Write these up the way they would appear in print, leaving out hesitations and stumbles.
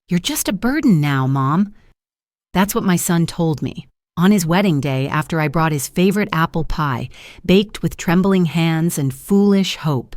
"You're just a burden now, Mom." That's what my son told me on his wedding day after I brought his favorite apple pie, baked with trembling hands and foolish hope.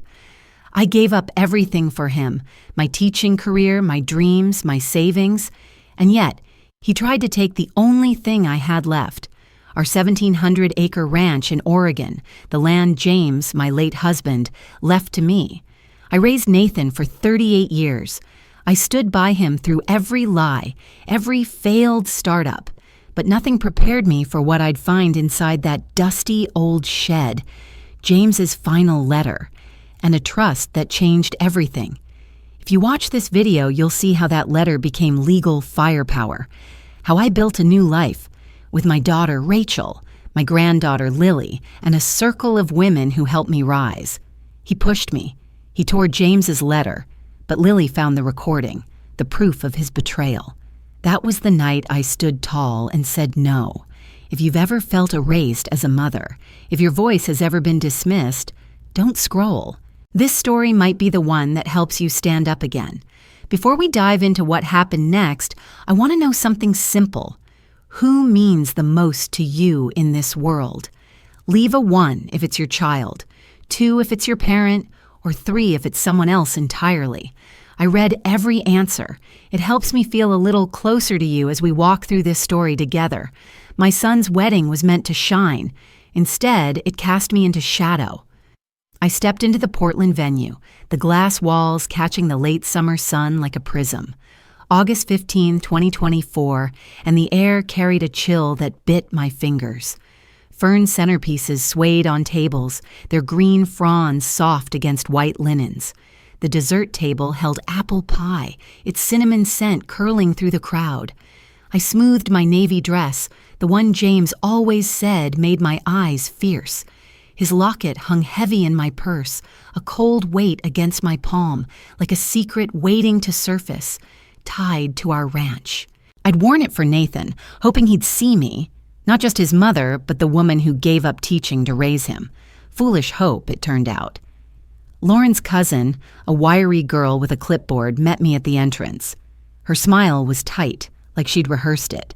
I gave up everything for him, my teaching career, my dreams, my savings, and yet he tried to take the only thing I had left, our 1,700-acre ranch in Oregon, the land James, my late husband, left to me. I raised Nathan for 38 years. I stood by him through every lie, every failed startup, but nothing prepared me for what I'd find inside that dusty old shed, James's final letter, and a trust that changed everything. If you watch this video, you'll see how that letter became legal firepower, how I built a new life with my daughter Rachel, my granddaughter Lily, and a circle of women who helped me rise. He pushed me. He tore James's letter, but Lily found the recording, the proof of his betrayal. That was the night I stood tall and said no. If you've ever felt erased as a mother, if your voice has ever been dismissed, don't scroll. This story might be the one that helps you stand up again. Before we dive into what happened next, I want to know something simple. Who means the most to you in this world? Leave a 1 if it's your child, 2 if it's your parent, or 3 if it's someone else entirely. I read every answer. It helps me feel a little closer to you as we walk through this story together. My son's wedding was meant to shine. Instead, it cast me into shadow. I stepped into the Portland venue, the glass walls catching the late summer sun like a prism. August 15, 2024, and the air carried a chill that bit my fingers. Fern centerpieces swayed on tables, their green fronds soft against white linens. The dessert table held apple pie, its cinnamon scent curling through the crowd. I smoothed my navy dress, the one James always said made my eyes fierce. His locket hung heavy in my purse, a cold weight against my palm, like a secret waiting to surface, tied to our ranch. I'd worn it for Nathan, hoping he'd see me, not just his mother, but the woman who gave up teaching to raise him. Foolish hope, it turned out. Lauren's cousin, a wiry girl with a clipboard, met me at the entrance. Her smile was tight, like she'd rehearsed it.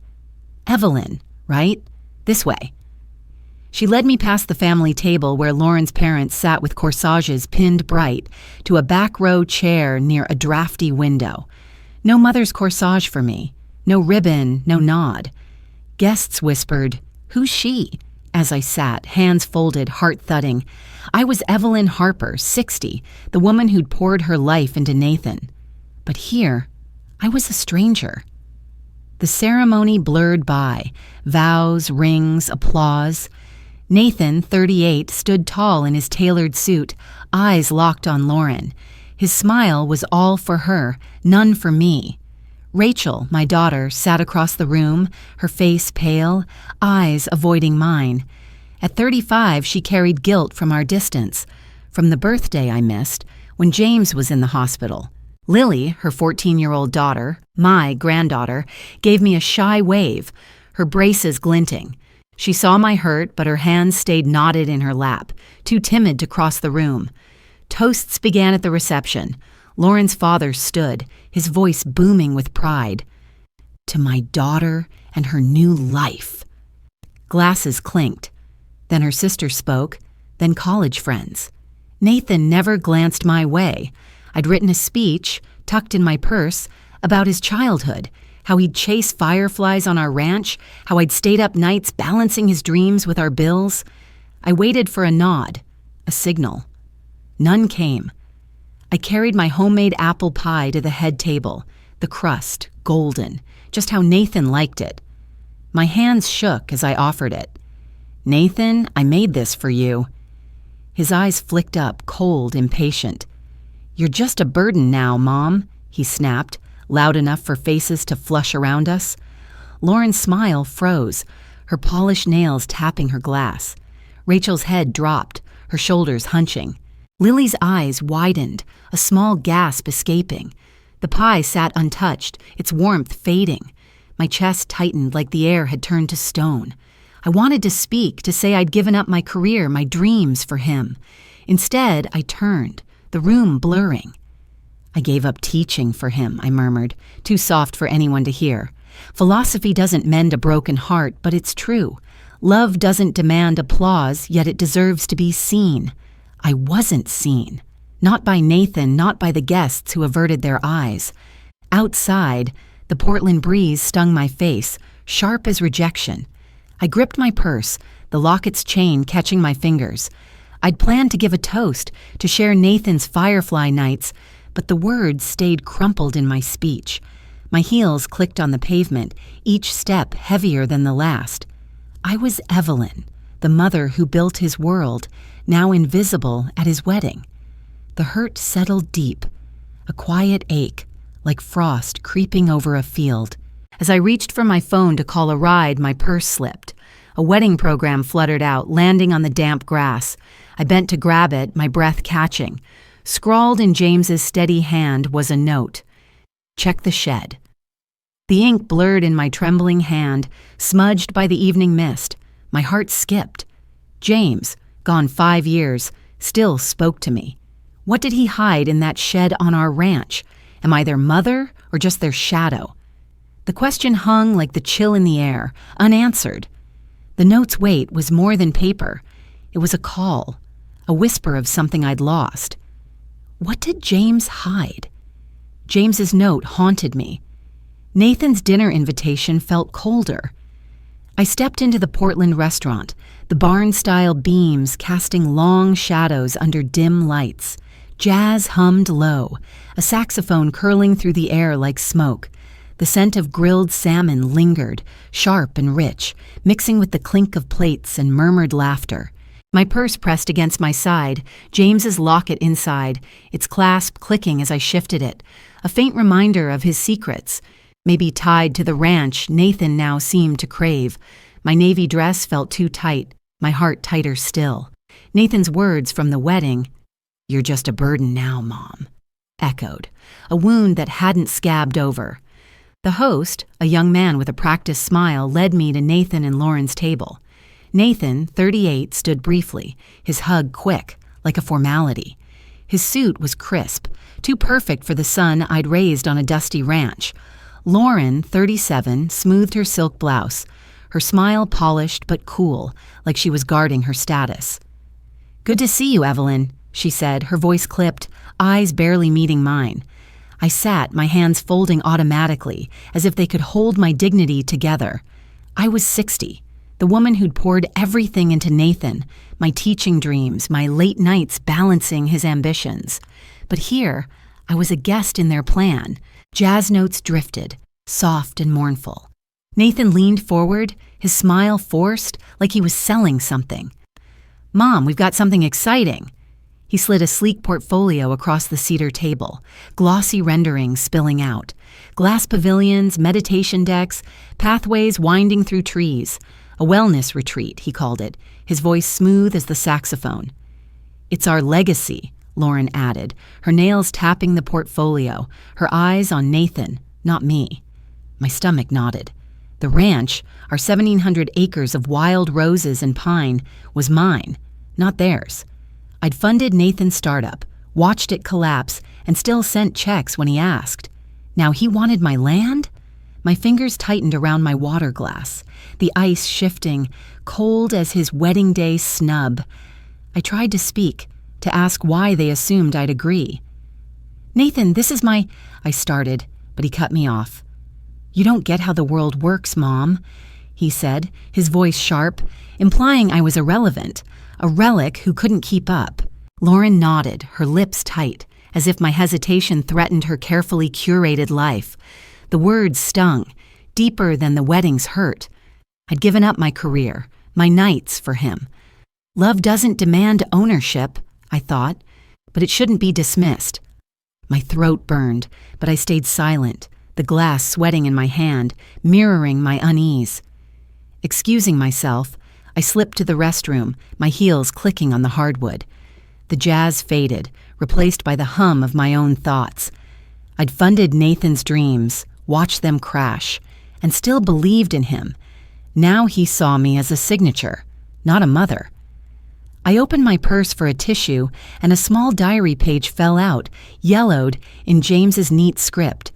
"Evelyn, right? This way." She led me past the family table where Lauren's parents sat with corsages pinned bright to a back row chair near a drafty window. No mother's corsage for me, no ribbon, no nod. Guests whispered, "Who's she?" as I sat, hands folded, heart thudding. I was Evelyn Harper, 60, the woman who'd poured her life into Nathan. But here, I was a stranger. The ceremony blurred by, vows, rings, applause. Nathan, 38, stood tall in his tailored suit, eyes locked on Lauren. His smile was all for her, none for me. Rachel, my daughter, sat across the room, her face pale, eyes avoiding mine. At 35, she carried guilt from our distance, from the birthday I missed, when James was in the hospital. Lily, her 14-year-old daughter, my granddaughter, gave me a shy wave, her braces glinting. She saw my hurt, but her hands stayed knotted in her lap, too timid to cross the room. Toasts began at the reception. Lauren's father stood, his voice booming with pride. "To my daughter and her new life." Glasses clinked. Then her sister spoke, then college friends. Nathan never glanced my way. I'd written a speech, tucked in my purse, about his childhood, how he'd chase fireflies on our ranch, how I'd stayed up nights balancing his dreams with our bills. I waited for a nod, a signal. None came. I carried my homemade apple pie to the head table, the crust, golden, just how Nathan liked it. My hands shook as I offered it. "Nathan, I made this for you." His eyes flicked up, cold, impatient. "You're just a burden now, Mom," he snapped, loud enough for faces to flush around us. Lauren's smile froze, her polished nails tapping her glass. Rachel's head dropped, her shoulders hunching. Lily's eyes widened, a small gasp escaping. The pie sat untouched, its warmth fading. My chest tightened like the air had turned to stone. I wanted to speak, to say I'd given up my career, my dreams for him. Instead, I turned, the room blurring. I gave up teaching for him, I murmured, too soft for anyone to hear. Philosophy doesn't mend a broken heart, but it's true. Love doesn't demand applause, yet it deserves to be seen. I wasn't seen. Not by Nathan, not by the guests who averted their eyes. Outside, the Portland breeze stung my face, sharp as rejection. I gripped my purse, the locket's chain catching my fingers. I'd planned to give a toast, to share Nathan's firefly nights, but the words stayed crumpled in my speech. My heels clicked on the pavement, each step heavier than the last. I was Evelyn, the mother who built his world, now invisible at his wedding. The hurt settled deep, a quiet ache, like frost creeping over a field. As I reached for my phone to call a ride, my purse slipped. A wedding program fluttered out, landing on the damp grass. I bent to grab it, my breath catching. Scrawled in James's steady hand was a note. Check the shed. The ink blurred in my trembling hand, smudged by the evening mist. My heart skipped. James, gone 5 years, still spoke to me. What did he hide in that shed on our ranch? Am I their mother or just their shadow? The question hung like the chill in the air, unanswered. The note's weight was more than paper. It was a call, a whisper of something I'd lost. What did James hide? James's note haunted me. Nathan's dinner invitation felt colder. I stepped into the Portland restaurant, the barn-style beams casting long shadows under dim lights. Jazz hummed low, a saxophone curling through the air like smoke. The scent of grilled salmon lingered, sharp and rich, mixing with the clink of plates and murmured laughter. My purse pressed against my side, James's locket inside, its clasp clicking as I shifted it, a faint reminder of his secrets, maybe tied to the ranch Nathan now seemed to crave. My navy dress felt too tight, my heart tighter still. Nathan's words from the wedding, "You're just a burden now, Mom," echoed, a wound that hadn't scabbed over. The host, a young man with a practiced smile, led me to Nathan and Lauren's table. Nathan, 38, stood briefly, his hug quick, like a formality. His suit was crisp, too perfect for the son I'd raised on a dusty ranch. Lauren, 37, smoothed her silk blouse, her smile polished but cool, like she was guarding her status. "Good to see you, Evelyn," she said, her voice clipped, eyes barely meeting mine. I sat, my hands folding automatically, as if they could hold my dignity together. I was 60, the woman who'd poured everything into Nathan, my teaching dreams, my late nights balancing his ambitions. But here, I was a guest in their plan. Jazz notes drifted, soft and mournful. Nathan leaned forward, his smile forced, like he was selling something. "Mom, we've got something exciting." He slid a sleek portfolio across the cedar table, glossy renderings spilling out. Glass pavilions, meditation decks, pathways winding through trees. A wellness retreat, he called it, his voice smooth as the saxophone. "It's our legacy," Lauren added, her nails tapping the portfolio, her eyes on Nathan, not me. My stomach nodded. The ranch, our 1,700 acres of wild roses and pine, was mine, not theirs. I'd funded Nathan's startup, watched it collapse, and still sent checks when he asked. Now he wanted my land? My fingers tightened around my water glass, the ice shifting, cold as his wedding day snub. I tried to speak, to ask why they assumed I'd agree. "Nathan, this is my—" I started, but he cut me off. "You don't get how the world works, Mom," he said, his voice sharp, implying I was irrelevant, a relic who couldn't keep up. Lauren nodded, her lips tight, as if my hesitation threatened her carefully curated life. The words stung, deeper than the wedding's hurt. I'd given up my career, my nights for him. Love doesn't demand ownership, I thought, but it shouldn't be dismissed. My throat burned, but I stayed silent, the glass sweating in my hand, mirroring my unease. Excusing myself, I slipped to the restroom, my heels clicking on the hardwood. The jazz faded, replaced by the hum of my own thoughts. I'd funded Nathan's dreams, watched them crash, and still believed in him. Now he saw me as a signature, not a mother. I opened my purse for a tissue, and a small diary page fell out, yellowed, in James's neat script.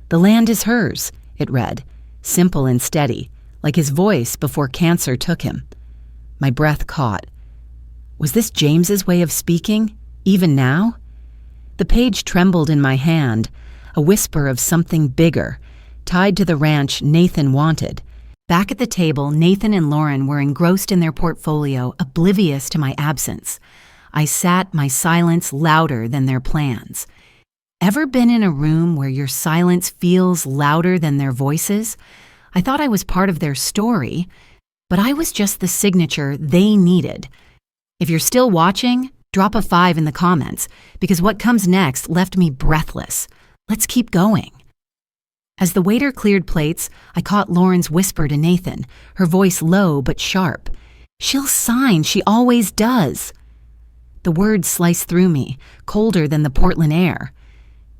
"The land is hers," it read, simple and steady, like his voice before cancer took him. My breath caught. Was this James's way of speaking, even now? The page trembled in my hand, a whisper of something bigger, tied to the ranch Nathan wanted. Back at the table, Nathan and Lauren were engrossed in their portfolio, oblivious to my absence. I sat, my silence louder than their plans. Ever been in a room where your silence feels louder than their voices? I thought I was part of their story, but I was just the signature they needed. If you're still watching, drop a 5 in the comments, because what comes next left me breathless. Let's keep going. As the waiter cleared plates, I caught Lauren's whisper to Nathan, her voice low but sharp. "She'll sign, she always does." The words sliced through me, colder than the Portland air.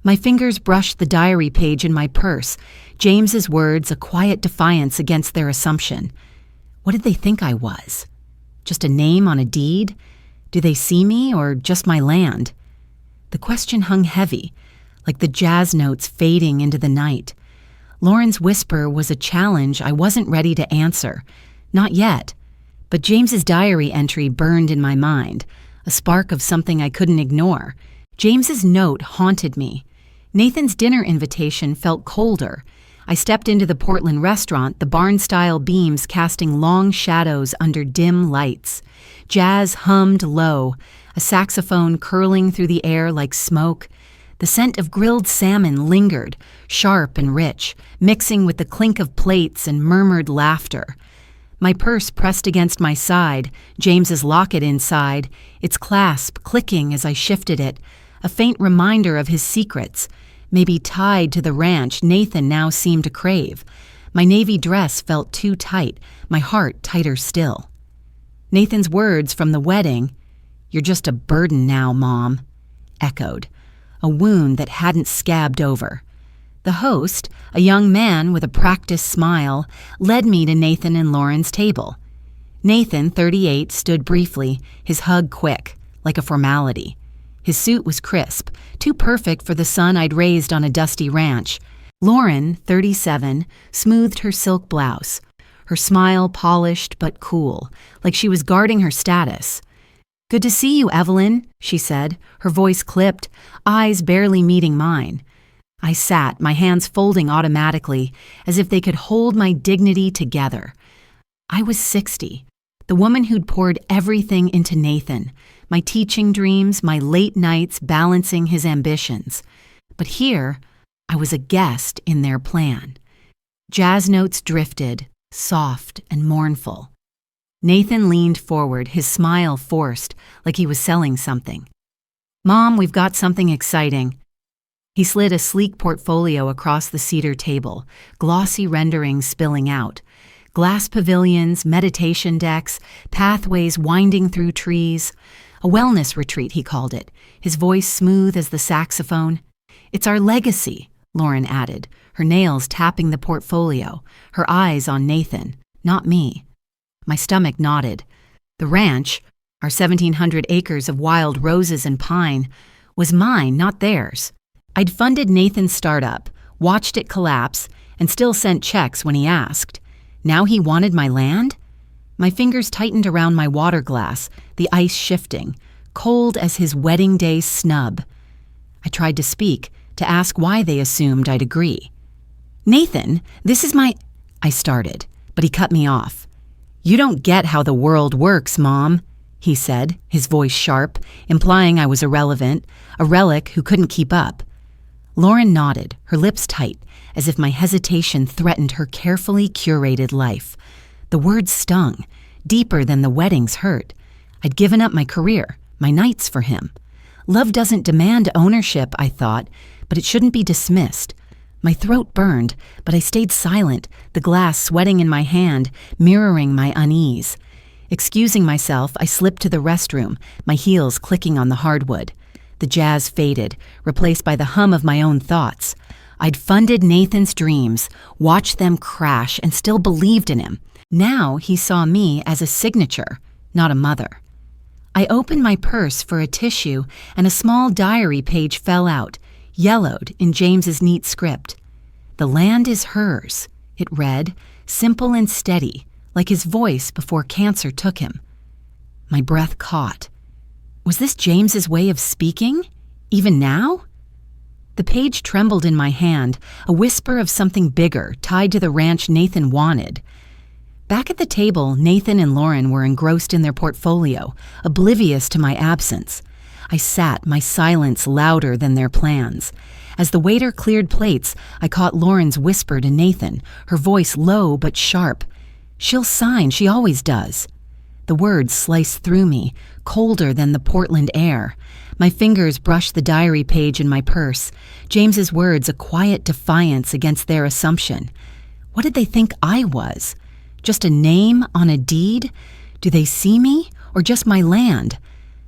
My fingers brushed the diary page in my purse, James's words a quiet defiance against their assumption. What did they think I was? Just a name on a deed? Do they see me or just my land? The question hung heavy, like the jazz notes fading into the night. Lauren's whisper was a challenge I wasn't ready to answer. Not yet. But James's diary entry burned in my mind, a spark of something I couldn't ignore. James's note haunted me. Nathan's dinner invitation felt colder. I stepped into the Portland restaurant, the barn-style beams casting long shadows under dim lights. Jazz hummed low, a saxophone curling through the air like smoke. The scent of grilled salmon lingered, sharp and rich, mixing with the clink of plates and murmured laughter. My purse pressed against my side, James's locket inside, its clasp clicking as I shifted it, a faint reminder of his secrets, maybe tied to the ranch Nathan now seemed to crave. My navy dress felt too tight, my heart tighter still. Nathan's words from the wedding, "You're just a burden now, Mom," echoed, a wound that hadn't scabbed over. The host, a young man with a practiced smile, led me to Nathan and Lauren's table. Nathan, 38, stood briefly, his hug quick, like a formality. His suit was crisp, too perfect for the son I'd raised on a dusty ranch. Lauren, 37, smoothed her silk blouse, her smile polished but cool, like she was guarding her status. "Good to see you, Evelyn," she said, her voice clipped, eyes barely meeting mine. I sat, my hands folding automatically, as if they could hold my dignity together. I was 60, the woman who'd poured everything into Nathan, my teaching dreams, my late nights balancing his ambitions. But here, I was a guest in their plan. Jazz notes drifted, soft and mournful. Nathan leaned forward, his smile forced, like he was selling something. "Mom, we've got something exciting." He slid a sleek portfolio across the cedar table, glossy renderings spilling out. Glass pavilions, meditation decks, pathways winding through trees. A wellness retreat, he called it, his voice smooth as the saxophone. "It's our legacy," Lauren added, her nails tapping the portfolio, her eyes on Nathan, not me. My stomach nodded. The ranch, our 1,700 acres of wild roses and pine, was mine, not theirs. I'd funded Nathan's startup, watched it collapse, and still sent checks when he asked. Now he wanted my land? My fingers tightened around my water glass, the ice shifting, cold as his wedding day snub. I tried to speak, to ask why they assumed I'd agree. "Nathan, this is my—" I started, but he cut me off. "You don't get how the world works, Mom," he said, his voice sharp, implying I was irrelevant, a relic who couldn't keep up. Lauren nodded, her lips tight, as if my hesitation threatened her carefully curated life. The words stung, deeper than the weddings hurt. I'd given up my career, my nights for him. Love doesn't demand ownership, I thought, but it shouldn't be dismissed. My throat burned, but I stayed silent, the glass sweating in my hand, mirroring my unease. Excusing myself, I slipped to the restroom, my heels clicking on the hardwood. The jazz faded, replaced by the hum of my own thoughts. I'd funded Nathan's dreams, watched them crash, and still believed in him. Now he saw me as a signature, not a mother. I opened my purse for a tissue, and a small diary page fell out, yellowed in James's neat script. "The land is hers," it read, simple and steady, like his voice before cancer took him. My breath caught. Was this James's way of speaking? Even now? The page trembled in my hand, a whisper of something bigger tied to the ranch Nathan wanted. Back at the table, Nathan and Lauren were engrossed in their portfolio, oblivious to my absence. I sat, my silence louder than their plans. As the waiter cleared plates, I caught Lauren's whisper to Nathan, her voice low but sharp. "She'll sign, she always does." The words sliced through me, colder than the Portland air. My fingers brushed the diary page in my purse, James's words a quiet defiance against their assumption. What did they think I was? Just a name on a deed? Do they see me, or just my land?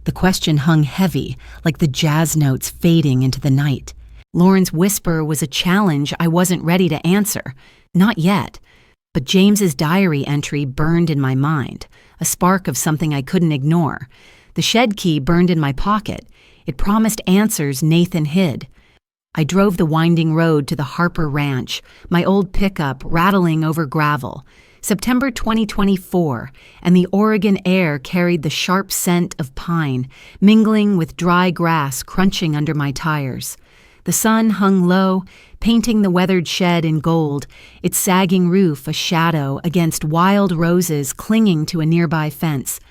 The question hung heavy, like the jazz notes fading into the night. Lauren's whisper was a challenge I wasn't ready to answer. Not yet. But James's diary entry burned in my mind, a spark of something I couldn't ignore. The shed key burned in my pocket. It promised answers Nathan hid. I drove the winding road to the Harper Ranch, my old pickup rattling over gravel. September 2024, and the Oregon air carried the sharp scent of pine, mingling with dry grass crunching under my tires. The sun hung low, painting the weathered shed in gold, its sagging roof a shadow against wild roses clinging to a nearby fence.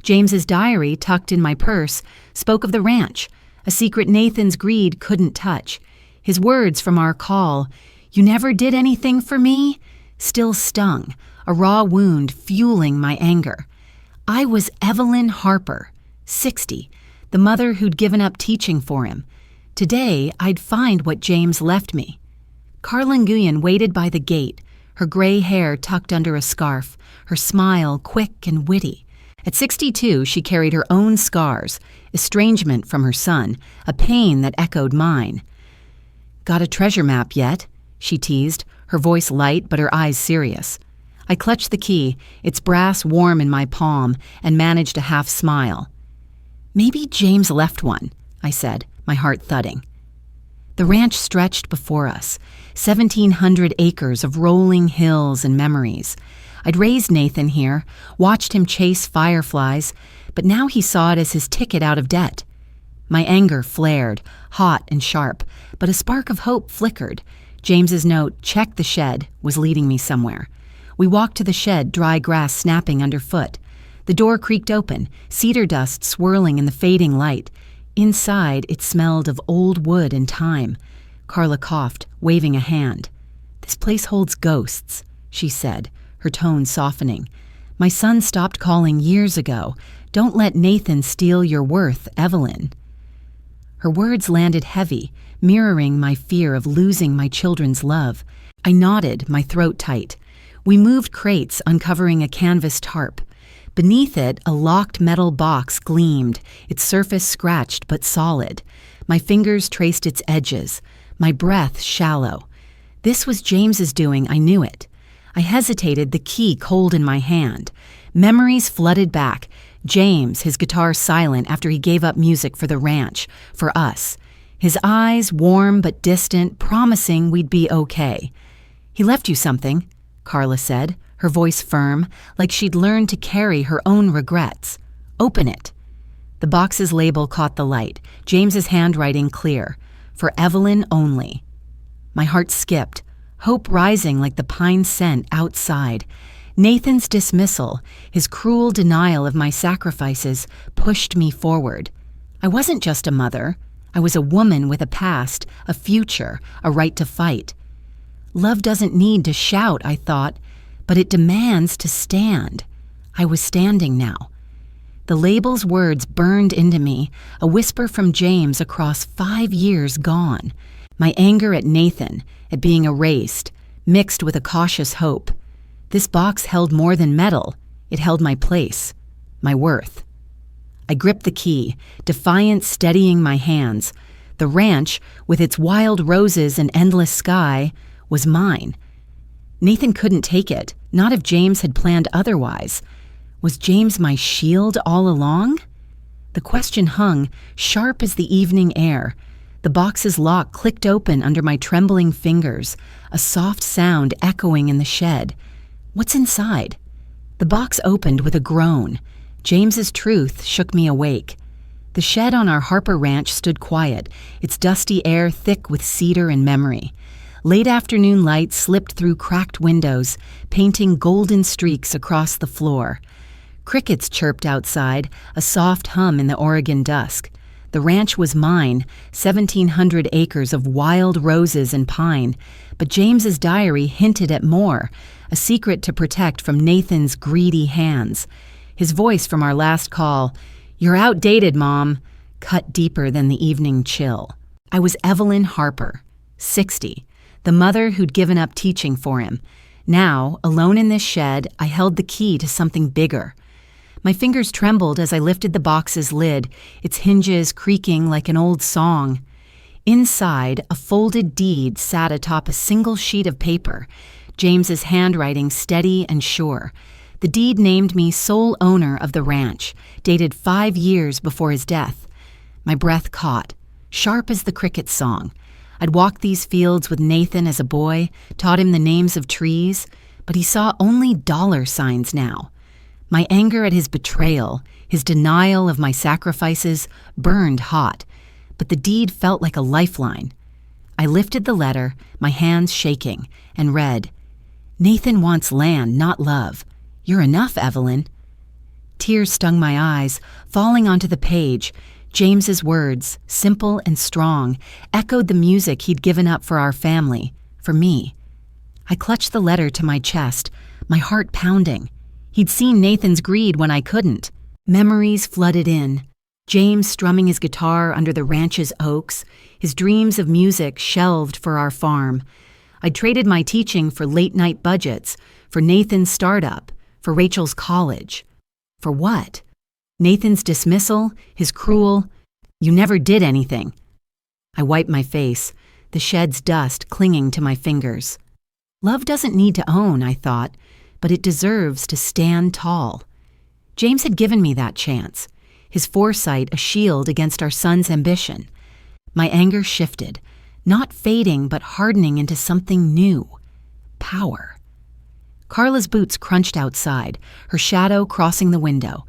James's diary, tucked in my purse, spoke of the ranch, a secret Nathan's greed couldn't touch. His words from our call, "You never did anything for me," still stung, a raw wound fueling my anger. I was Evelyn Harper, 60, the mother who'd given up teaching for him. Today, I'd find what James left me. Carla Nguyen waited by the gate, her gray hair tucked under a scarf, her smile quick and witty. At 62, she carried her own scars, estrangement from her son, a pain that echoed mine. "Got a treasure map yet?" she teased, her voice light but her eyes serious. I clutched the key, its brass warm in my palm, and managed a half smile. "Maybe James left one," I said, my heart thudding. The ranch stretched before us, 1,700 acres of rolling hills and memories. I'd raised Nathan here, watched him chase fireflies, but now he saw it as his ticket out of debt. My anger flared, hot and sharp, but a spark of hope flickered. James's note, "Check the shed," was leading me somewhere. We walked to the shed, dry grass snapping underfoot. The door creaked open, cedar dust swirling in the fading light. Inside, it smelled of old wood and time. Carla coughed, waving a hand. "This place holds ghosts," she said, her tone softening. "My son stopped calling years ago. Don't let Nathan steal your worth, Evelyn." Her words landed heavy, mirroring my fear of losing my children's love. I nodded, my throat tight. We moved crates, uncovering a canvas tarp. Beneath it, a locked metal box gleamed, its surface scratched but solid. My fingers traced its edges, my breath shallow. This was James's doing, I knew it. I hesitated, the key cold in my hand. Memories flooded back. James, his guitar silent after he gave up music for the ranch, for us. His eyes warm but distant, promising we'd be okay. "He left you something," Carla said, her voice firm, like she'd learned to carry her own regrets. "Open it." The box's label caught the light, James's handwriting clear. "For Evelyn only." My heart skipped, hope rising like the pine scent outside. Nathan's dismissal, his cruel denial of my sacrifices, pushed me forward. I wasn't just a mother. I was a woman with a past, a future, a right to fight. Love doesn't need to shout, I thought, but it demands to stand. I was standing now. The label's words burned into me, a whisper from James across 5 years gone. My anger at Nathan, at being erased, mixed with a cautious hope. This box held more than metal. It held my place, my worth. I gripped the key, defiance steadying my hands. The ranch, with its wild roses and endless sky, was mine. Nathan couldn't take it, not if James had planned otherwise. Was James my shield all along? The question hung, sharp as the evening air. The box's lock clicked open under my trembling fingers, a soft sound echoing in the shed. What's inside? The box opened with a groan. James's truth shook me awake. The shed on our Harper ranch stood quiet, its dusty air thick with cedar and memory. Late afternoon light slipped through cracked windows, painting golden streaks across the floor. Crickets chirped outside, a soft hum in the Oregon dusk. The ranch was mine, 1,700 acres of wild roses and pine, but James's diary hinted at more, a secret to protect from Nathan's greedy hands. His voice from our last call, "You're outdated, Mom," cut deeper than the evening chill. I was Evelyn Harper, 60, the mother who'd given up teaching for him. Now, alone in this shed, I held the key to something bigger. My fingers trembled as I lifted the box's lid, its hinges creaking like an old song. Inside, a folded deed sat atop a single sheet of paper, James's handwriting steady and sure. The deed named me sole owner of the ranch, dated 5 years before his death. My breath caught, sharp as the cricket song. I'd walked these fields with Nathan as a boy, taught him the names of trees, but he saw only dollar signs now. My anger at his betrayal, his denial of my sacrifices, burned hot, but the deed felt like a lifeline. I lifted the letter, my hands shaking, and read, "Nathan wants land, not love. You're enough, Evelyn." Tears stung my eyes, falling onto the page. James's words, simple and strong, echoed the music he'd given up for our family, for me. I clutched the letter to my chest, my heart pounding. He'd seen Nathan's greed when I couldn't. Memories flooded in. James strumming his guitar under the ranch's oaks, his dreams of music shelved for our farm. I'd traded my teaching for late-night budgets, for Nathan's startup, for Rachel's college. For what? Nathan's dismissal, his cruel, "You never did anything." I wiped my face, the shed's dust clinging to my fingers. Love doesn't need to own, I thought, but it deserves to stand tall. James had given me that chance, his foresight a shield against our son's ambition. My anger shifted, not fading but hardening into something new. Power. Carla's boots crunched outside, her shadow crossing the window.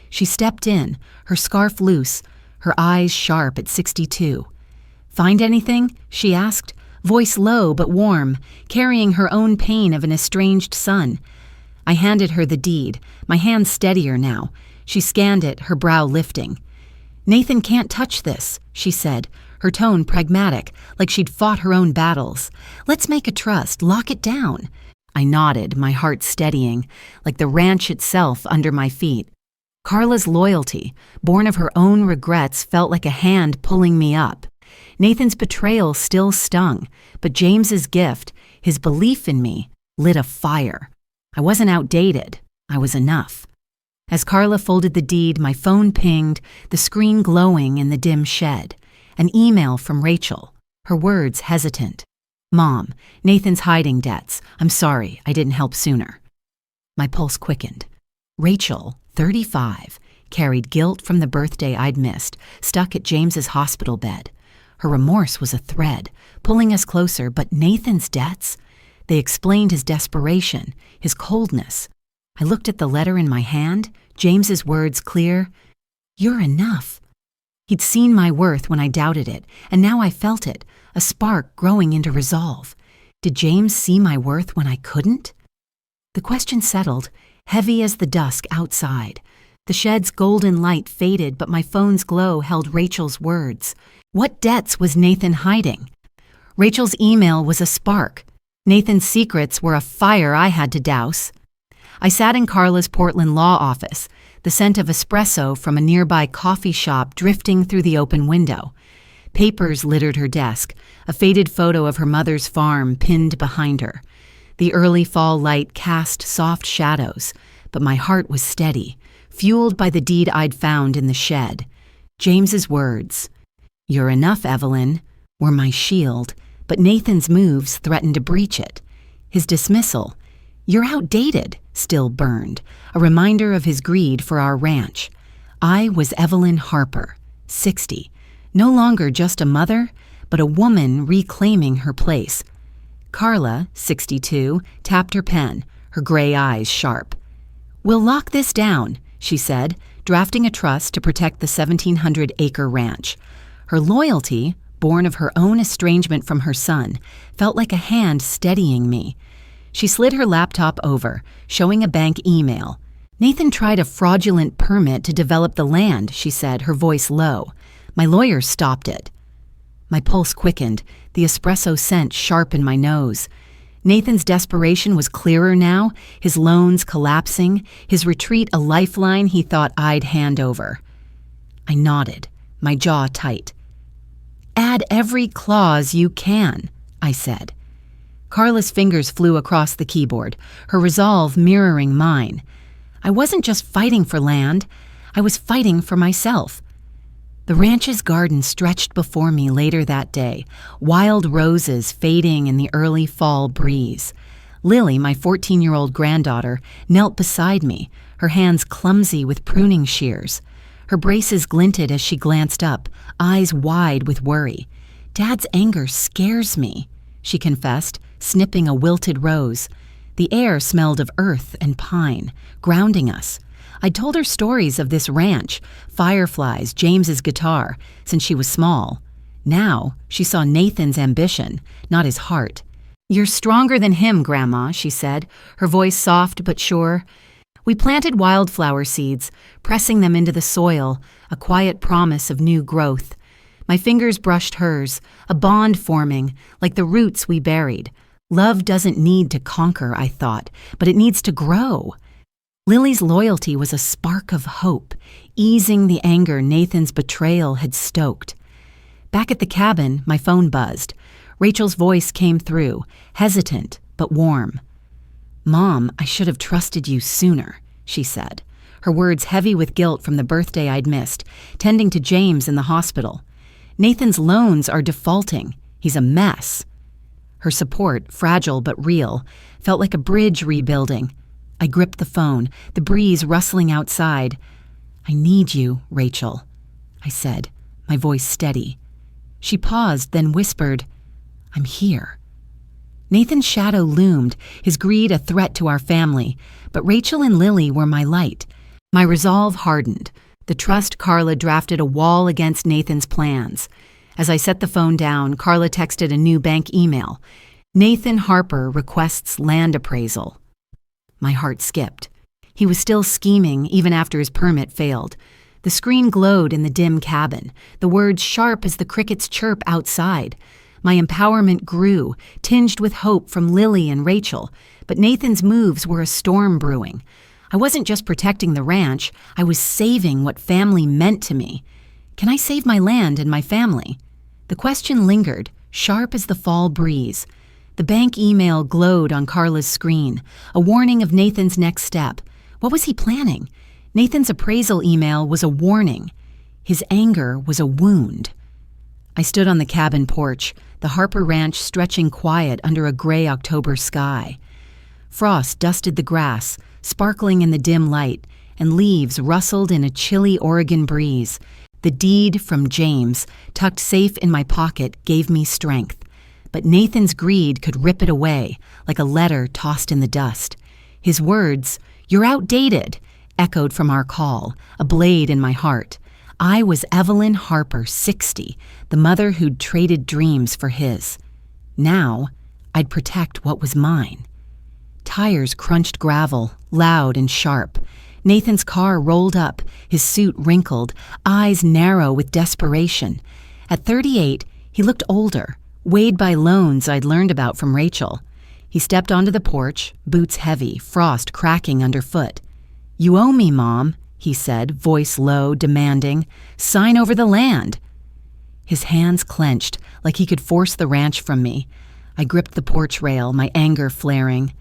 She stepped in, her scarf loose, her eyes sharp at 62. "Find anything?" she asked, voice low but warm, carrying her own pain of an estranged son. I handed her the deed, my hand steadier now. She scanned it, her brow lifting. "Nathan can't touch this," she said, her tone pragmatic, like she'd fought her own battles. "Let's make a trust, lock it down." I nodded, my heart steadying, like the ranch itself under my feet. Carla's loyalty, born of her own regrets, felt like a hand pulling me up. Nathan's betrayal still stung, but James's gift, his belief in me, lit a fire. I wasn't outdated. I was enough. As Carla folded the deed, my phone pinged, the screen glowing in the dim shed. An email from Rachel, her words hesitant. "Mom, Nathan's hiding debts. I'm sorry, I didn't help sooner." My pulse quickened. Rachel, 35, carried guilt from the birthday I'd missed, stuck at James's hospital bed. Her remorse was a thread, pulling us closer, but Nathan's debts? They explained his desperation, his coldness. I looked at the letter in my hand, James's words clear. "You're enough." He'd seen my worth when I doubted it, and now I felt it, a spark growing into resolve. Did James see my worth when I couldn't? The question settled, heavy as the dusk outside. The shed's golden light faded, but my phone's glow held Rachel's words. What debts was Nathan hiding? Rachel's email was a spark. Nathan's secrets were a fire I had to douse. I sat in Carla's Portland law office, the scent of espresso from a nearby coffee shop drifting through the open window. Papers littered her desk, a faded photo of her mother's farm pinned behind her. The early fall light cast soft shadows, but my heart was steady, fueled by the deed I'd found in the shed. James's words, "You're enough, Evelyn," were my shield, but Nathan's moves threatened to breach it. His dismissal, "You're outdated," still burned, a reminder of his greed for our ranch. I was Evelyn Harper, 60, no longer just a mother, but a woman reclaiming her place. Carla, 62, tapped her pen, her gray eyes sharp. "We'll lock this down," she said, drafting a trust to protect the 1,700-acre ranch. Her loyalty, born of her own estrangement from her son, felt like a hand steadying me. She slid her laptop over, showing a bank email. "Nathan tried a fraudulent permit to develop the land," she said, her voice low. "My lawyer stopped it." My pulse quickened, the espresso scent sharp in my nose. Nathan's desperation was clearer now, his loans collapsing, his retreat a lifeline he thought I'd hand over. I nodded, my jaw tight. "Add every clause you can," I said. Carla's fingers flew across the keyboard, her resolve mirroring mine. I wasn't just fighting for land, I was fighting for myself. The ranch's garden stretched before me later that day, wild roses fading in the early fall breeze. Lily, my 14-year-old granddaughter, knelt beside me, her hands clumsy with pruning shears. Her braces glinted as she glanced up, eyes wide with worry. "Dad's anger scares me," she confessed, snipping a wilted rose. The air smelled of earth and pine, grounding us. I'd told her stories of this ranch, fireflies, James's guitar, since she was small. Now she saw Nathan's ambition, not his heart. "You're stronger than him, Grandma," she said, her voice soft but sure. We planted wildflower seeds, pressing them into the soil, a quiet promise of new growth. My fingers brushed hers, a bond forming, like the roots we buried. Love doesn't need to conquer, I thought, but it needs to grow. Lily's loyalty was a spark of hope, easing the anger Nathan's betrayal had stoked. Back at the cabin, my phone buzzed. Rachel's voice came through, hesitant but warm. "Mom, I should have trusted you sooner," she said, her words heavy with guilt from the birthday I'd missed, tending to James in the hospital. "Nathan's loans are defaulting. He's a mess." Her support, fragile but real, felt like a bridge rebuilding. I gripped the phone, the breeze rustling outside. "I need you, Rachel," I said, my voice steady. She paused, then whispered, "I'm here." Nathan's shadow loomed, his greed a threat to our family, but Rachel and Lily were my light. My resolve hardened. The trust Carla drafted a wall against Nathan's plans. As I set the phone down, Carla texted a new bank email. "Nathan Harper requests land appraisal." My heart skipped. He was still scheming even after his permit failed. The screen glowed in the dim cabin, the words sharp as the crickets' chirp outside. My empowerment grew, tinged with hope from Lily and Rachel, but Nathan's moves were a storm brewing. I wasn't just protecting the ranch, I was saving what family meant to me. Can I save my land and my family? The question lingered, sharp as the fall breeze. The bank email glowed on Carla's screen, a warning of Nathan's next step. What was he planning? Nathan's appraisal email was a warning. His anger was a wound. I stood on the cabin porch, the Harper Ranch stretching quiet under a gray October sky. Frost dusted the grass, sparkling in the dim light, and leaves rustled in a chilly Oregon breeze. The deed from James, tucked safe in my pocket, gave me strength. But Nathan's greed could rip it away, like a letter tossed in the dust. His words, "You're outdated," echoed from our call, a blade in my heart. I was Evelyn Harper, 60, the mother who'd traded dreams for his. Now, I'd protect what was mine. Tires crunched gravel, loud and sharp. Nathan's car rolled up, his suit wrinkled, eyes narrow with desperation. At 38, he looked older, weighed by loans I'd learned about from Rachel. He stepped onto the porch, boots heavy, frost cracking underfoot. "You owe me, Mom," he said, voice low, demanding. "Sign over the land." His hands clenched, like he could force the ranch from me. I gripped the porch rail, my anger flaring.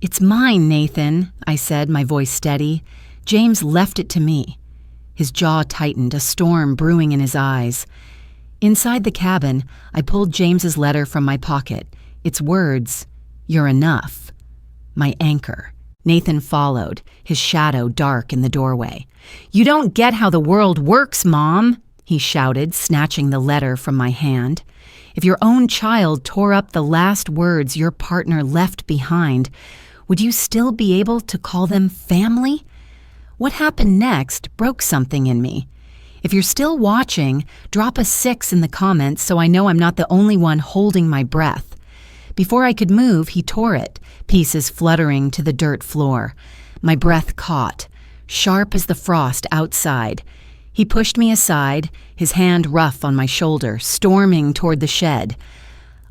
"It's mine, Nathan," I said, my voice steady. "James left it to me." His jaw tightened, a storm brewing in his eyes. Inside the cabin, I pulled James's letter from my pocket. Its words, "You're enough." My anchor. Nathan followed, his shadow dark in the doorway. "You don't get how the world works, Mom," he shouted, snatching the letter from my hand. "If your own child tore up the last words your partner left behind, would you still be able to call them family?" What happened next broke something in me. If you're still watching, drop a 6 in the comments so I know I'm not the only one holding my breath. Before I could move, he tore it, pieces fluttering to the dirt floor. My breath caught, sharp as the frost outside. He pushed me aside, his hand rough on my shoulder, storming toward the shed.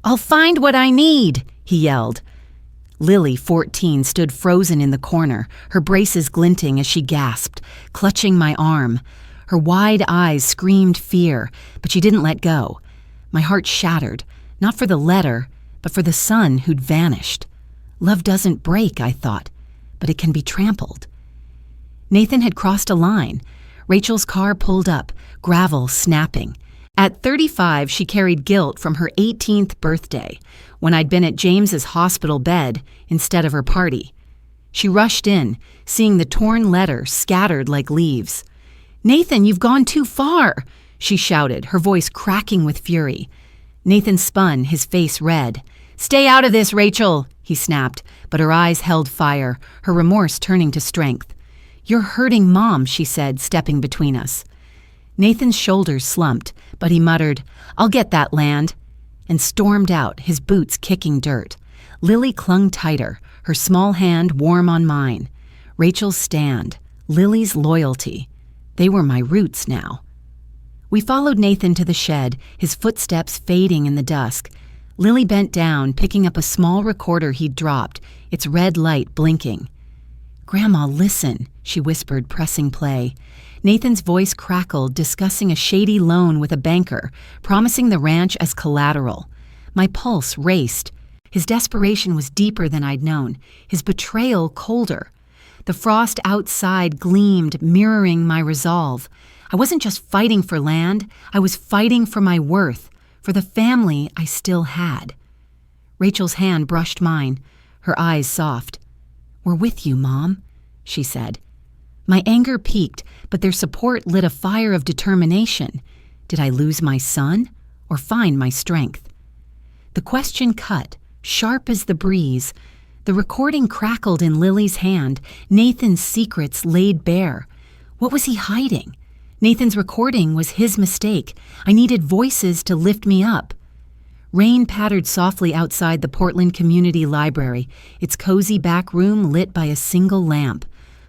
"I'll find what I need," he yelled. Lily, 14, stood frozen in the corner, her braces glinting as she gasped, clutching my arm. Her wide eyes screamed fear, but she didn't let go. My heart shattered, not for the letter, but for the son who'd vanished. Love doesn't break, I thought, but it can be trampled. Nathan had crossed a line. Rachel's car pulled up, gravel snapping. At 35, she carried guilt from her 18th birthday, when I'd been at James's hospital bed instead of her party. She rushed in, seeing the torn letter scattered like leaves. "Nathan, you've gone too far," she shouted, her voice cracking with fury. Nathan spun, his face red. "Stay out of this, Rachel," he snapped, but her eyes held fire, her remorse turning to strength. "You're hurting Mom," she said, stepping between us. Nathan's shoulders slumped, but he muttered, "I'll get that land," and stormed out, his boots kicking dirt. Lily clung tighter, her small hand warm on mine. Rachel's stand, Lily's loyalty. They were my roots now. We followed Nathan to the shed, his footsteps fading in the dusk. Lily bent down, picking up a small recorder he'd dropped, its red light blinking. "Grandma, listen," she whispered, pressing play. Nathan's voice crackled, discussing a shady loan with a banker, promising the ranch as collateral. My pulse raced. His desperation was deeper than I'd known, his betrayal colder. The frost outside gleamed, mirroring my resolve. I wasn't just fighting for land, I was fighting for my worth, for the family I still had. Rachel's hand brushed mine, her eyes soft. "We're with you, Mom," she said. My anger peaked, but their support lit a fire of determination. Did I lose my son, or find my strength? The question cut, sharp as the breeze. The recording crackled in Lily's hand, Nathan's secrets laid bare. What was he hiding? Nathan's recording was his mistake. I needed voices to lift me up. Rain pattered softly outside the Portland Community Library, its cozy back room lit by a single lamp.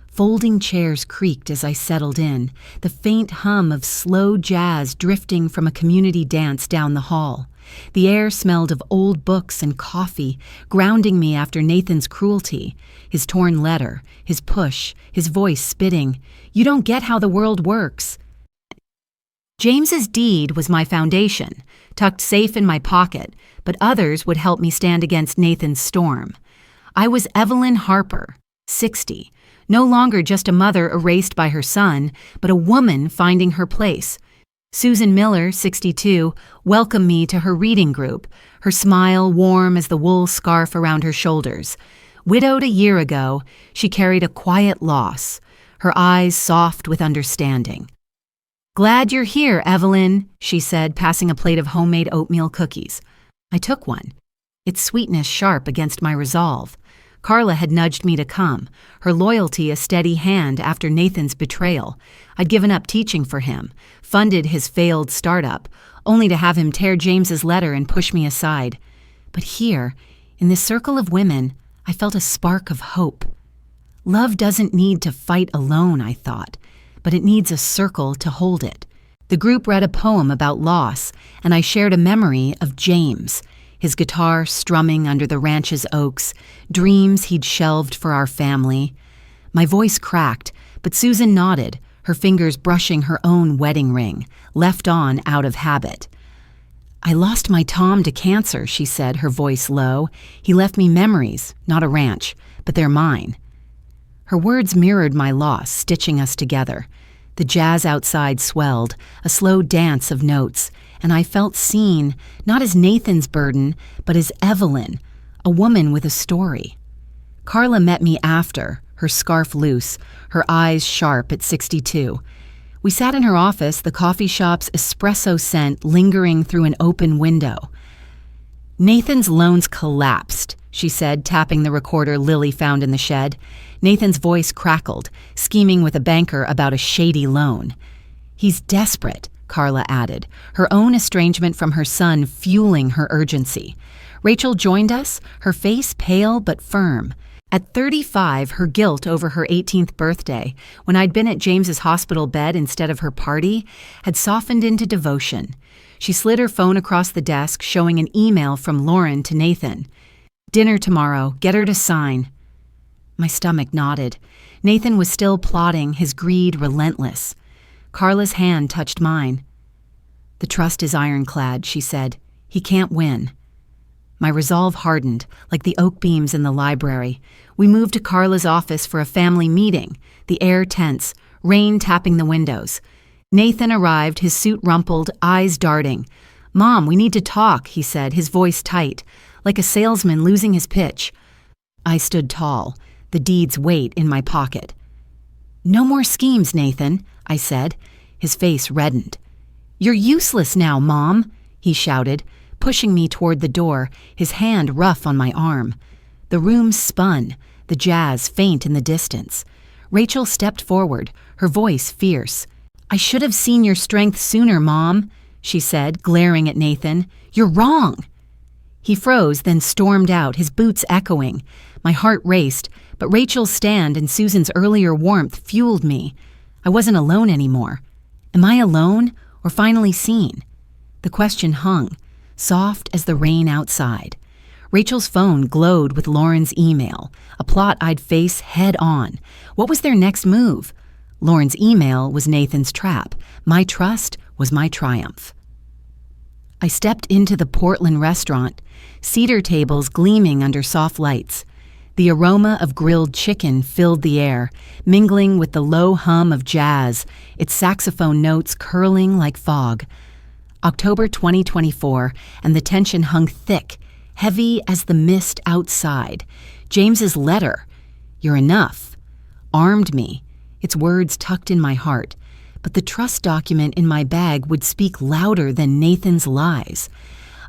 Folding chairs creaked as I settled in, the faint hum of slow jazz drifting from a community dance down the hall. The air smelled of old books and coffee, grounding me after Nathan's cruelty, his torn letter, his push, his voice spitting, "You don't get how the world works." James's deed was my foundation, tucked safe in my pocket, but others would help me stand against Nathan's storm. I was Evelyn Harper, 60, no longer just a mother erased by her son, but a woman finding her place. Susan Miller, 62, welcomed me to her reading group, her smile warm as the wool scarf around her shoulders. Widowed a year ago, she carried a quiet loss, her eyes soft with understanding. "Glad you're here, Evelyn," she said, passing a plate of homemade oatmeal cookies. I took one, its sweetness sharp against my resolve. Carla had nudged me to come, her loyalty a steady hand after Nathan's betrayal. I'd given up teaching for him, funded his failed startup, only to have him tear James's letter and push me aside. But here, in this circle of women, I felt a spark of hope. Love doesn't need to fight alone, I thought, but it needs a circle to hold it. The group read a poem about loss, and I shared a memory of James, his guitar strumming under the ranch's oaks, dreams he'd shelved for our family. My voice cracked, but Susan nodded, her fingers brushing her own wedding ring, left on out of habit. "I lost my Tom to cancer," she said, her voice low. "He left me memories, not a ranch, but they're mine." Her words mirrored my loss, stitching us together. The jazz outside swelled, a slow dance of notes, and I felt seen, not as Nathan's burden, but as Evelyn, a woman with a story. Carla met me after, her scarf loose, her eyes sharp at 62. We sat in her office, the coffee shop's espresso scent lingering through an open window. "Nathan's loans collapsed," she said, tapping the recorder Lily found in the shed. Nathan's voice crackled, scheming with a banker about a shady loan. "He's desperate," Carla added, her own estrangement from her son fueling her urgency. Rachel joined us, her face pale but firm. At 35, her guilt over her 18th birthday, when I'd been at James's hospital bed instead of her party, had softened into devotion. She slid her phone across the desk, showing an email from Lauren to Nathan. "Dinner tomorrow. Get her to sign." My stomach knotted. Nathan was still plotting, his greed relentless. Carla's hand touched mine. "The trust is ironclad," she said. "He can't win." My resolve hardened, like the oak beams in the library. We moved to Carla's office for a family meeting, the air tense, rain tapping the windows. Nathan arrived, his suit rumpled, eyes darting. "Mom, we need to talk," he said, his voice tight, like a salesman losing his pitch. I stood tall, the deed's weight in my pocket. "No more schemes, Nathan," I said. His face reddened. "You're useless now, Mom," he shouted, pushing me toward the door, his hand rough on my arm. The room spun, the jazz faint in the distance. Rachel stepped forward, her voice fierce. "I should have seen your strength sooner, Mom," she said, glaring at Nathan. "You're wrong." He froze, then stormed out, his boots echoing. My heart raced, but Rachel's stand and Susan's earlier warmth fueled me. I wasn't alone anymore. Am I alone, or finally seen? The question hung, soft as the rain outside. Rachel's phone glowed with Lauren's email, a plot I'd face head on. What was their next move? Lauren's email was Nathan's trap. My trust was my triumph. I stepped into the Portland restaurant, cedar tables gleaming under soft lights. The aroma of grilled chicken filled the air, mingling with the low hum of jazz, its saxophone notes curling like fog. October 2024, and the tension hung thick, heavy as the mist outside. James's letter, "You're enough," armed me, its words tucked in my heart. But the trust document in my bag would speak louder than Nathan's lies.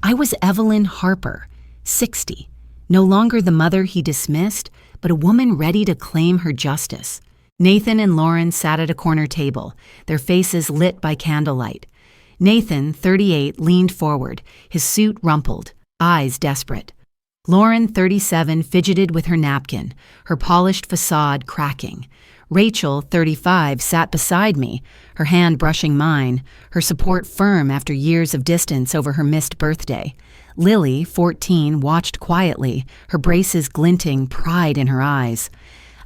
I was Evelyn Harper, 60, no longer the mother he dismissed, but a woman ready to claim her justice. Nathan and Lauren sat at a corner table, their faces lit by candlelight. Nathan, 38, leaned forward, his suit rumpled, eyes desperate. Lauren, 37, fidgeted with her napkin, her polished facade cracking. Rachel, 35, sat beside me, her hand brushing mine, her support firm after years of distance over her missed birthday. Lily, 14, watched quietly, her braces glinting, pride in her eyes.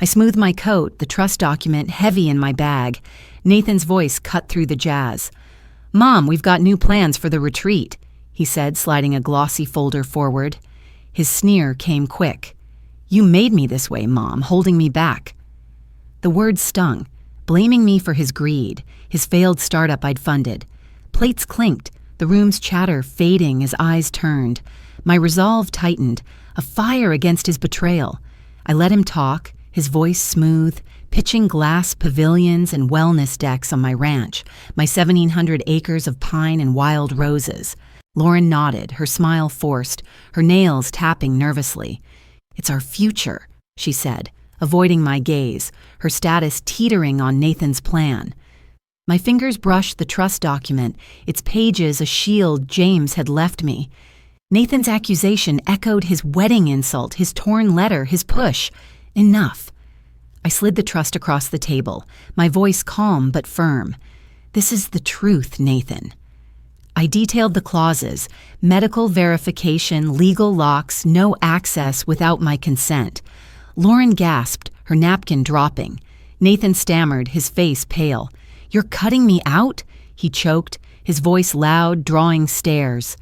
I smoothed my coat, the trust document heavy in my bag. Nathan's voice cut through the jazz. "Mom, we've got new plans for the retreat," he said, sliding a glossy folder forward. His sneer came quick. "You made me this way, Mom, holding me back." The words stung, blaming me for his greed, his failed startup I'd funded. Plates clinked, the room's chatter fading as eyes turned. My resolve tightened, a fire against his betrayal. I let him talk, his voice smooth, pitching glass pavilions and wellness decks on my ranch, my 1,700 acres of pine and wild roses. Lauren nodded, her smile forced, her nails tapping nervously. "It's our future," she said, avoiding my gaze, her status teetering on Nathan's plan. My fingers brushed the trust document, its pages a shield James had left me. Nathan's accusation echoed his wedding insult, his torn letter, his push. Enough. I slid the trust across the table, my voice calm but firm. "This is the truth, Nathan." I detailed the clauses: medical verification, legal locks, no access without my consent. Lauren gasped, her napkin dropping. Nathan stammered, his face pale. "You're cutting me out?" he choked, his voice loud, drawing stares.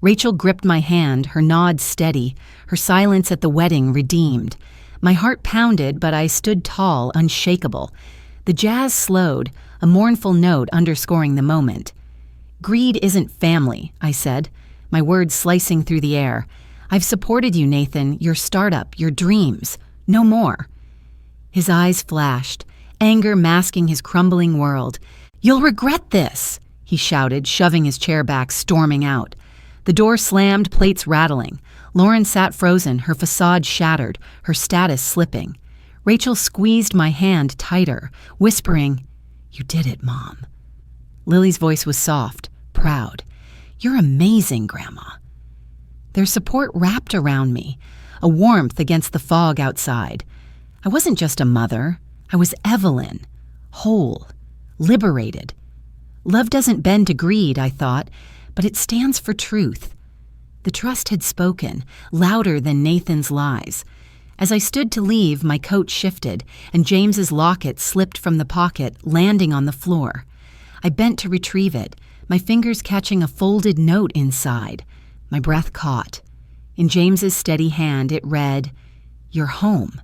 Rachel gripped my hand, her nod steady, her silence at the wedding redeemed. My heart pounded, but I stood tall, unshakable. The jazz slowed, a mournful note underscoring the moment. "Greed isn't family," I said, my words slicing through the air. "I've supported you, Nathan, your startup, your dreams. No more. His eyes flashed, anger masking his crumbling world. "You'll regret this," he shouted, shoving his chair back, storming out. The door slammed, plates rattling. Lauren sat frozen, her facade shattered, her status slipping. Rachel squeezed my hand tighter, whispering, "You did it, Mom." Lily's voice was soft, proud. "You're amazing, Grandma." Their support wrapped around me, a warmth against the fog outside. I wasn't just a mother. I was Evelyn, whole, liberated. Love doesn't bend to greed, I thought, but it stands for truth. The trust had spoken, louder than Nathan's lies. As I stood to leave, my coat shifted, and James's locket slipped from the pocket, landing on the floor. I bent to retrieve it, my fingers catching a folded note inside. My breath caught. In James's steady hand, it read, "You're home."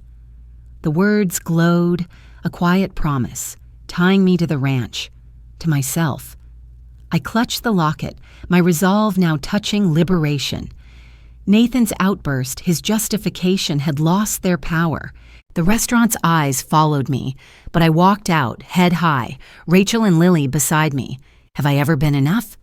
The words glowed, a quiet promise, tying me to the ranch, to myself. I clutched the locket, my resolve now touching liberation. Nathan's outburst, his justification, had lost their power. The restaurant's eyes followed me, but I walked out, head high, Rachel and Lily beside me. Have I ever been enough?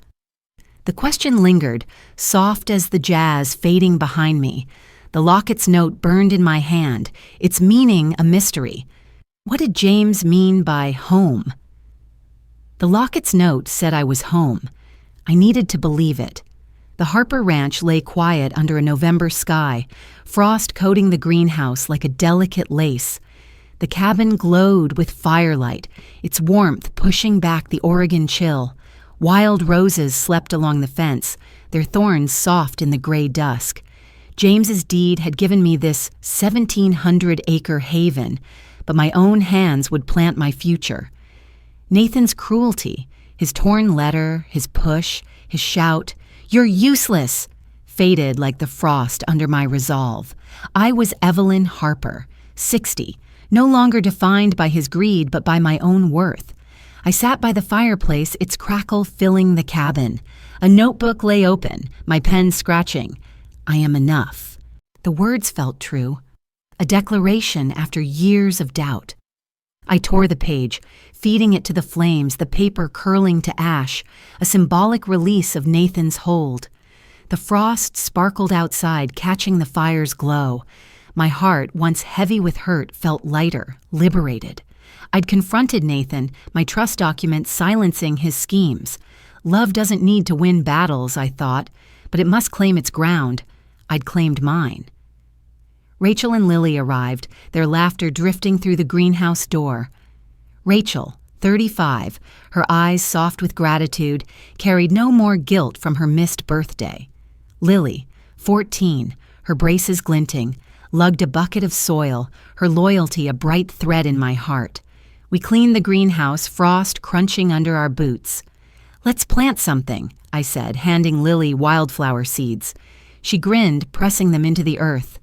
The question lingered, soft as the jazz fading behind me. The locket's note burned in my hand, its meaning a mystery. What did James mean by home? The locket's note said I was home. I needed to believe it. The Harper Ranch lay quiet under a November sky, frost coating the greenhouse like a delicate lace. The cabin glowed with firelight, its warmth pushing back the Oregon chill. Wild roses slept along the fence, their thorns soft in the gray dusk. James's deed had given me this 1,700-acre haven, but my own hands would plant my future. Nathan's cruelty, his torn letter, his push, his shout, "You're useless," faded like the frost under my resolve. I was Evelyn Harper, 60, no longer defined by his greed but by my own worth. I sat by the fireplace, its crackle filling the cabin. A notebook lay open, my pen scratching. I am enough. The words felt true, a declaration after years of doubt. I tore the page, feeding it to the flames, the paper curling to ash, a symbolic release of Nathan's hold. The frost sparkled outside, catching the fire's glow. My heart, once heavy with hurt, felt lighter, liberated. I'd confronted Nathan, my trust document silencing his schemes. Love doesn't need to win battles, I thought, but it must claim its ground. I'd claimed mine. Rachel and Lily arrived, their laughter drifting through the greenhouse door. Rachel, 35, her eyes soft with gratitude, carried no more guilt from her missed birthday. Lily, 14, her braces glinting, lugged a bucket of soil, her loyalty a bright thread in my heart. We cleaned the greenhouse, frost crunching under our boots. "Let's plant something," I said, handing Lily wildflower seeds. She grinned, pressing them into the earth.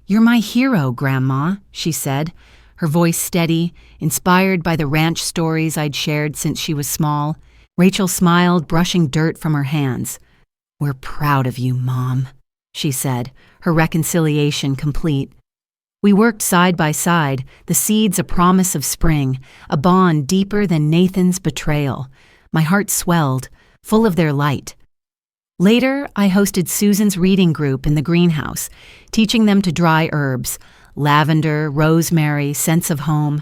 "You're my hero, Grandma," she said, her voice steady, inspired by the ranch stories I'd shared since she was small. Rachel smiled, brushing dirt from her hands. "We're proud of you, Mom," she said, her reconciliation complete. We worked side by side, the seeds a promise of spring, a bond deeper than Nathan's betrayal. My heart swelled, full of their light. Later, I hosted Susan's reading group in the greenhouse, teaching them to dry herbs, lavender, rosemary, scents of home.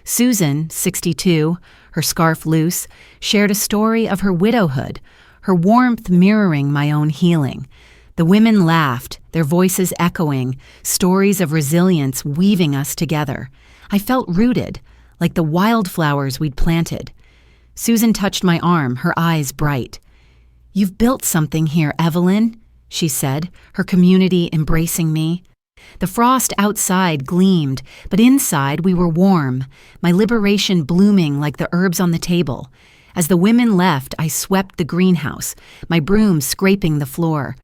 Susan, 62, her scarf loose, shared a story of her widowhood, her warmth mirroring my own healing. The women laughed, their voices echoing, stories of resilience weaving us together. I felt rooted, like the wildflowers we'd planted. Susan touched my arm, her eyes bright. "You've built something here, Evelyn," she said, her community embracing me. The frost outside gleamed, but inside we were warm, my liberation blooming like the herbs on the table. As the women left, I swept the greenhouse, my broom scraping the floor.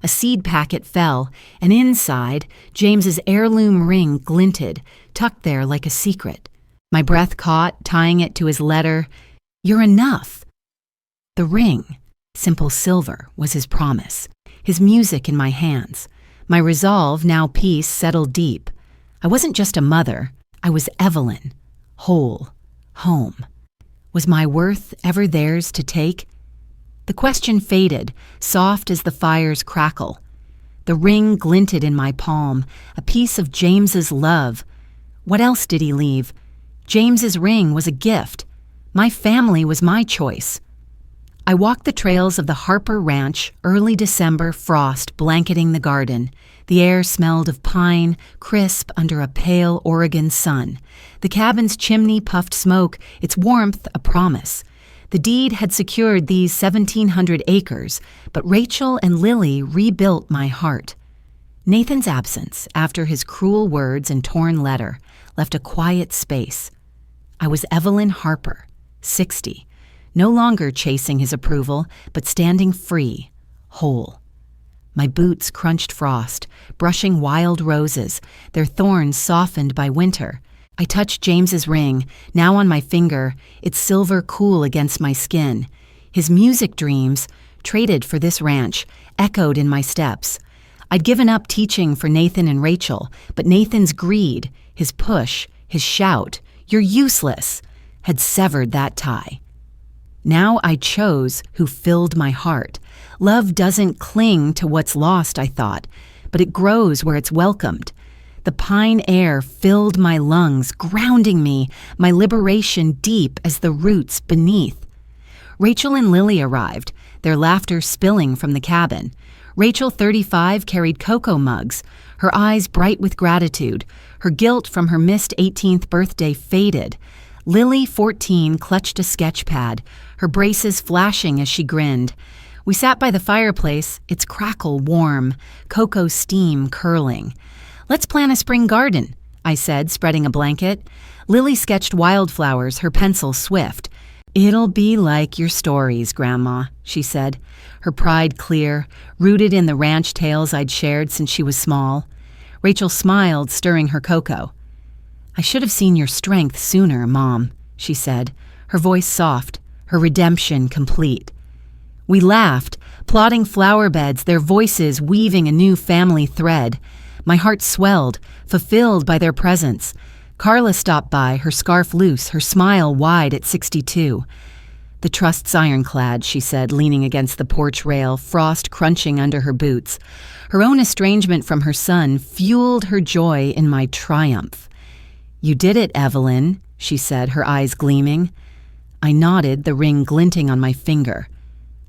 A seed packet fell, and inside, James's heirloom ring glinted, tucked there like a secret. My breath caught, tying it to his letter, "You're enough." The ring, simple silver, was his promise, his music in my hands. My resolve, now peace, settled deep. I wasn't just a mother, I was Evelyn, whole, home. Was my worth ever theirs to take? The question faded, soft as the fire's crackle. The ring glinted in my palm, a piece of James's love. What else did he leave? James's ring was a gift. My family was my choice. I walked the trails of the Harper Ranch, early December frost blanketing the garden. The air smelled of pine, crisp under a pale Oregon sun. The cabin's chimney puffed smoke, its warmth a promise. The deed had secured these 1,700 acres, but Rachel and Lily rebuilt my heart. Nathan's absence, after his cruel words and torn letter, left a quiet space. I was Evelyn Harper, 60, no longer chasing his approval, but standing free, whole. My boots crunched frost, brushing wild roses, their thorns softened by winter. I touched James's ring, now on my finger, its silver cool against my skin. His music dreams, traded for this ranch, echoed in my steps. I'd given up teaching for Nathan and Rachel, but Nathan's greed, his push, his shout, "You're useless," had severed that tie. Now I chose who filled my heart. Love doesn't cling to what's lost, I thought, but it grows where it's welcomed. The pine air filled my lungs, grounding me, my liberation deep as the roots beneath. Rachel and Lily arrived, their laughter spilling from the cabin. Rachel, 35, carried cocoa mugs, her eyes bright with gratitude. Her guilt from her missed 18th birthday faded. Lily, 14, clutched a sketch pad, her braces flashing as she grinned. We sat by the fireplace, its crackle warm, cocoa steam curling. "Let's plant a spring garden," I said, spreading a blanket. Lily sketched wildflowers, her pencil swift. "It'll be like your stories, Grandma," she said, her pride clear, rooted in the ranch tales I'd shared since she was small. Rachel smiled, stirring her cocoa. "I should have seen your strength sooner, Mom," she said, her voice soft, her redemption complete. We laughed, plotting flower beds, their voices weaving a new family thread. My heart swelled, fulfilled by their presence. Carla stopped by, her scarf loose, her smile wide at 62. "The trust's ironclad," she said, leaning against the porch rail, frost crunching under her boots. Her own estrangement from her son fueled her joy in my triumph. "You did it, Evelyn," she said, her eyes gleaming. I nodded, the ring glinting on my finger.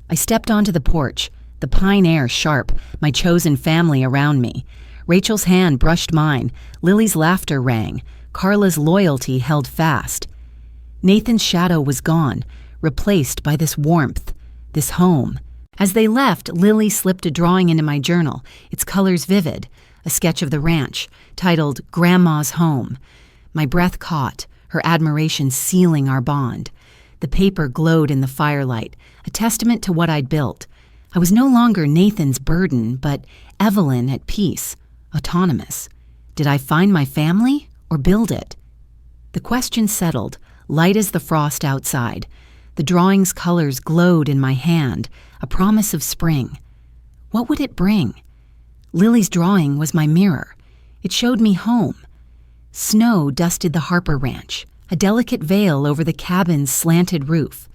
I stepped onto the porch, the pine air sharp, my chosen family around me. Rachel's hand brushed mine, Lily's laughter rang, Carla's loyalty held fast. Nathan's shadow was gone, replaced by this warmth, this home. As they left, Lily slipped a drawing into my journal, its colors vivid, a sketch of the ranch, titled Grandma's Home. My breath caught, her admiration sealing our bond. The paper glowed in the firelight, a testament to what I'd built. I was no longer Nathan's burden, but Evelyn at peace, autonomous. Did I find my family or build it? The question settled, light as the frost outside. The drawing's colors glowed in my hand, a promise of spring. What would it bring? Lily's drawing was my mirror. It showed me home. Snow dusted the Harper Ranch, a delicate veil over the cabin's slanted roof.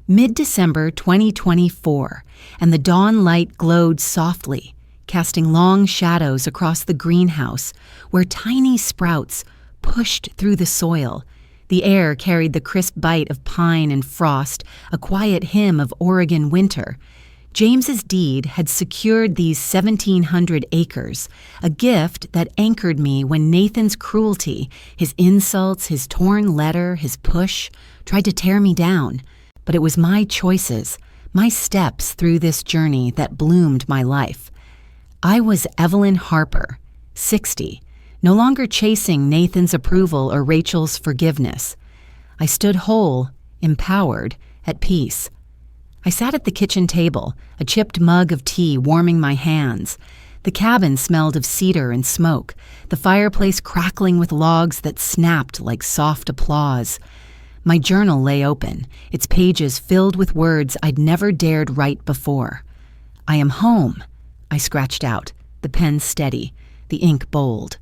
Mid-December 2024, and the dawn light glowed softly, casting long shadows across the greenhouse where tiny sprouts pushed through the soil. The air carried the crisp bite of pine and frost, a quiet hymn of Oregon winter. James's deed had secured these 1,700 acres, a gift that anchored me when Nathan's cruelty, his insults, his torn letter, his push, tried to tear me down. But it was my choices, my steps through this journey that bloomed my life. I was Evelyn Harper, 60, no longer chasing Nathan's approval or Rachel's forgiveness. I stood whole, empowered, at peace. I sat at the kitchen table, a chipped mug of tea warming my hands. The cabin smelled of cedar and smoke, the fireplace crackling with logs that snapped like soft applause. My journal lay open, its pages filled with words I'd never dared write before. "I am home," I scratched out, the pen steady, the ink bold.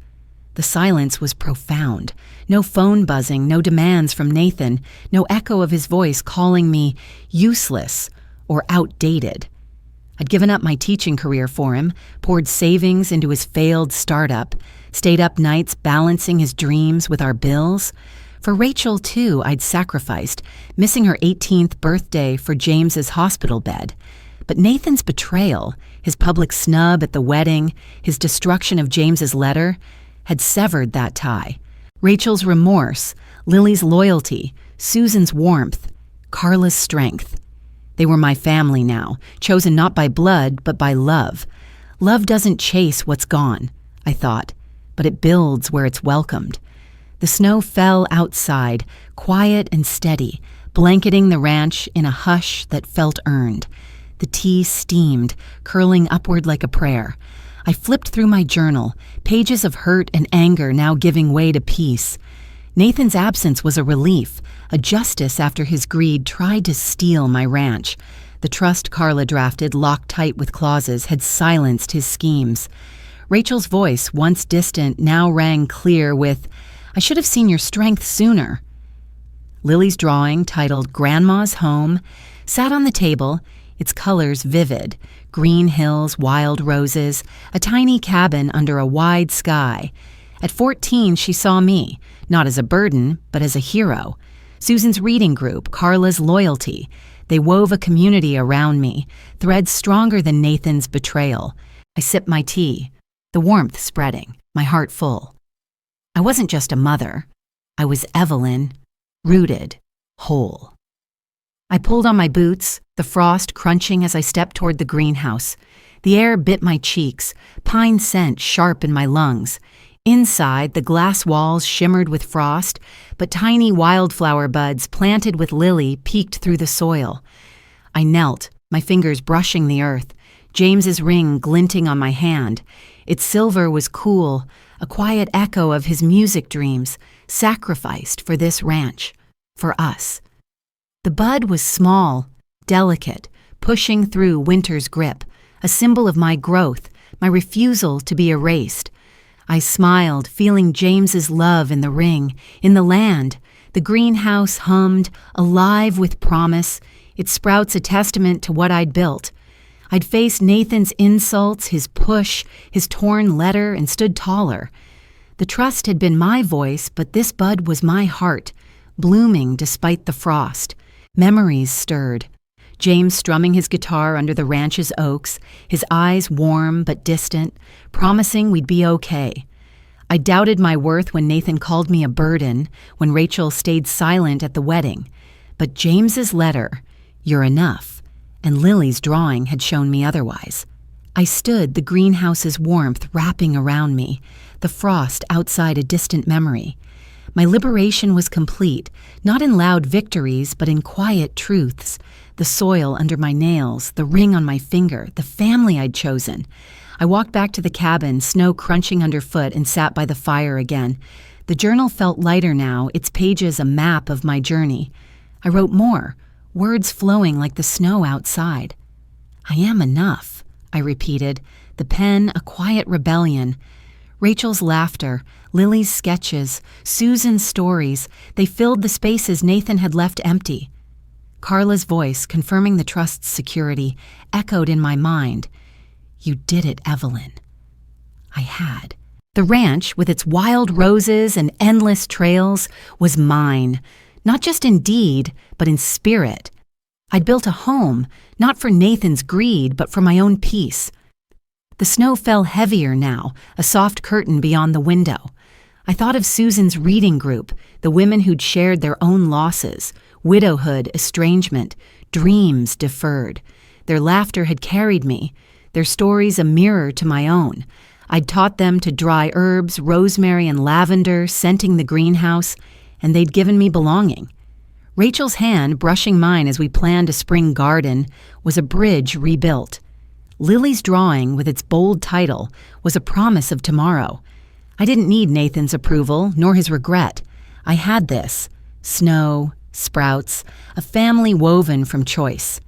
The silence was profound. No phone buzzing, no demands from Nathan, no echo of his voice calling me useless or outdated. I'd given up my teaching career for him, poured savings into his failed startup, stayed up nights balancing his dreams with our bills. For Rachel, too, I'd sacrificed, missing her 18th birthday for James's hospital bed. But Nathan's betrayal, his public snub at the wedding, his destruction of James's letter, had severed that tie. Rachel's remorse, Lily's loyalty, Susan's warmth, Carla's strength. They were my family now, chosen not by blood, but by love. Love doesn't chase what's gone, I thought, but it builds where it's welcomed. The snow fell outside, quiet and steady, blanketing the ranch in a hush that felt earned. The tea steamed, curling upward like a prayer. I flipped through my journal, pages of hurt and anger now giving way to peace. Nathan's absence was a relief, a justice after his greed tried to steal my ranch. The trust Carla drafted, locked tight with clauses, had silenced his schemes. Rachel's voice, once distant, now rang clear with, "I should have seen your strength sooner." Lily's drawing, titled Grandma's Home, sat on the table, its colors vivid, green hills, wild roses, a tiny cabin under a wide sky. At 14, she saw me, not as a burden, but as a hero. Susan's reading group, Carla's loyalty. They wove a community around me, threads stronger than Nathan's betrayal. I sipped my tea, the warmth spreading, my heart full. I wasn't just a mother. I was Evelyn, rooted, whole. I pulled on my boots, the frost crunching as I stepped toward the greenhouse. The air bit my cheeks, pine scent sharp in my lungs. Inside, the glass walls shimmered with frost, but tiny wildflower buds planted with lily peeked through the soil. I knelt, my fingers brushing the earth, James's ring glinting on my hand. Its silver was cool, a quiet echo of his music dreams, sacrificed for this ranch, for us. The bud was small, delicate, pushing through winter's grip, a symbol of my growth, my refusal to be erased. I smiled, feeling James's love in the ring, in the land. The greenhouse hummed, alive with promise, its sprouts a testament to what I'd built. I'd faced Nathan's insults, his push, his torn letter, and stood taller. The trust had been my voice, but this bud was my heart, blooming despite the frost. Memories stirred. James strumming his guitar under the ranch's oaks, his eyes warm but distant, promising we'd be okay. I doubted my worth when Nathan called me a burden, when Rachel stayed silent at the wedding. But James's letter, "You're enough," and Lily's drawing had shown me otherwise. I stood, the greenhouse's warmth wrapping around me, the frost outside a distant memory. My liberation was complete, not in loud victories, but in quiet truths. The soil under my nails, the ring on my finger, the family I'd chosen. I walked back to the cabin, snow crunching underfoot, and sat by the fire again. The journal felt lighter now, its pages a map of my journey. I wrote more, words flowing like the snow outside. "I am enough," I repeated, the pen a quiet rebellion. Rachel's laughter, Lily's sketches, Susan's stories, they filled the spaces Nathan had left empty. Carla's voice, confirming the trust's security, echoed in my mind. "You did it, Evelyn." I had. The ranch, with its wild roses and endless trails, was mine, not just in deed, but in spirit. I'd built a home, not for Nathan's greed, but for my own peace. The snow fell heavier now, a soft curtain beyond the window. I thought of Susan's reading group, the women who'd shared their own losses, widowhood, estrangement, dreams deferred. Their laughter had carried me, their stories a mirror to my own. I'd taught them to dry herbs, rosemary and lavender, scenting the greenhouse, and they'd given me belonging. Rachel's hand, brushing mine as we planned a spring garden, was a bridge rebuilt. Lily's drawing, with its bold title, was a promise of tomorrow. I didn't need Nathan's approval, nor his regret. I had this. Snow, sprouts, a family woven from choice.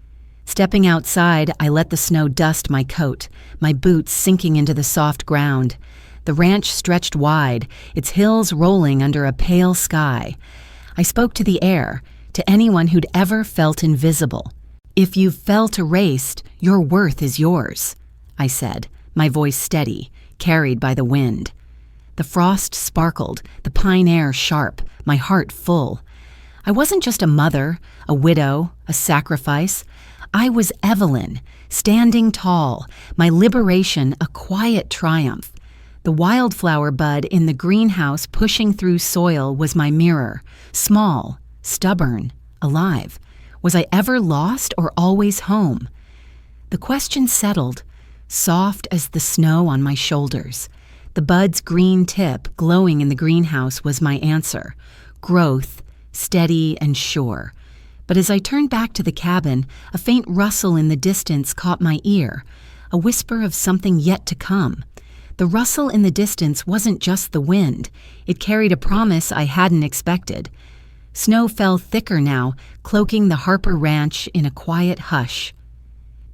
Stepping outside, I let the snow dust my coat, my boots sinking into the soft ground. The ranch stretched wide, its hills rolling under a pale sky. I spoke to the air, to anyone who'd ever felt invisible. "If you've felt erased, your worth is yours," I said, my voice steady, carried by the wind. The frost sparkled, the pine air sharp, my heart full. I wasn't just a mother, a widow, a sacrifice. I was Evelyn, standing tall, my liberation a quiet triumph. The wildflower bud in the greenhouse pushing through soil was my mirror, small, stubborn, alive. Was I ever lost or always home? The question settled, soft as the snow on my shoulders. The bud's green tip glowing in the greenhouse was my answer. Growth, steady and sure. But as I turned back to the cabin, a faint rustle in the distance caught my ear, a whisper of something yet to come. The rustle in the distance wasn't just the wind. It carried a promise I hadn't expected. Snow fell thicker now, cloaking the Harper Ranch in a quiet hush.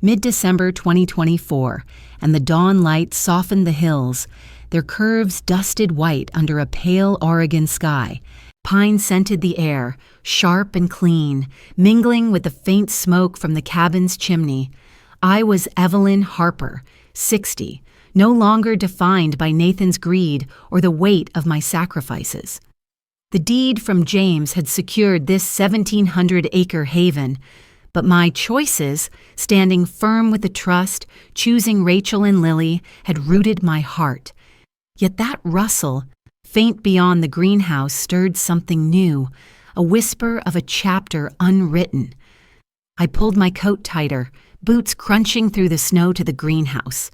Mid-December 2024, and the dawn light softened the hills, their curves dusted white under a pale Oregon sky. Pine scented the air, sharp and clean, mingling with the faint smoke from the cabin's chimney. I was Evelyn Harper, 60, no longer defined by Nathan's greed or the weight of my sacrifices. The deed from James had secured this 1,700-acre haven, but my choices, standing firm with the trust, choosing Rachel and Lily, had rooted my heart. Yet that rustle, faint beyond the greenhouse, stirred something new, a whisper of a chapter unwritten. I pulled my coat tighter, boots crunching through the snow to the greenhouse.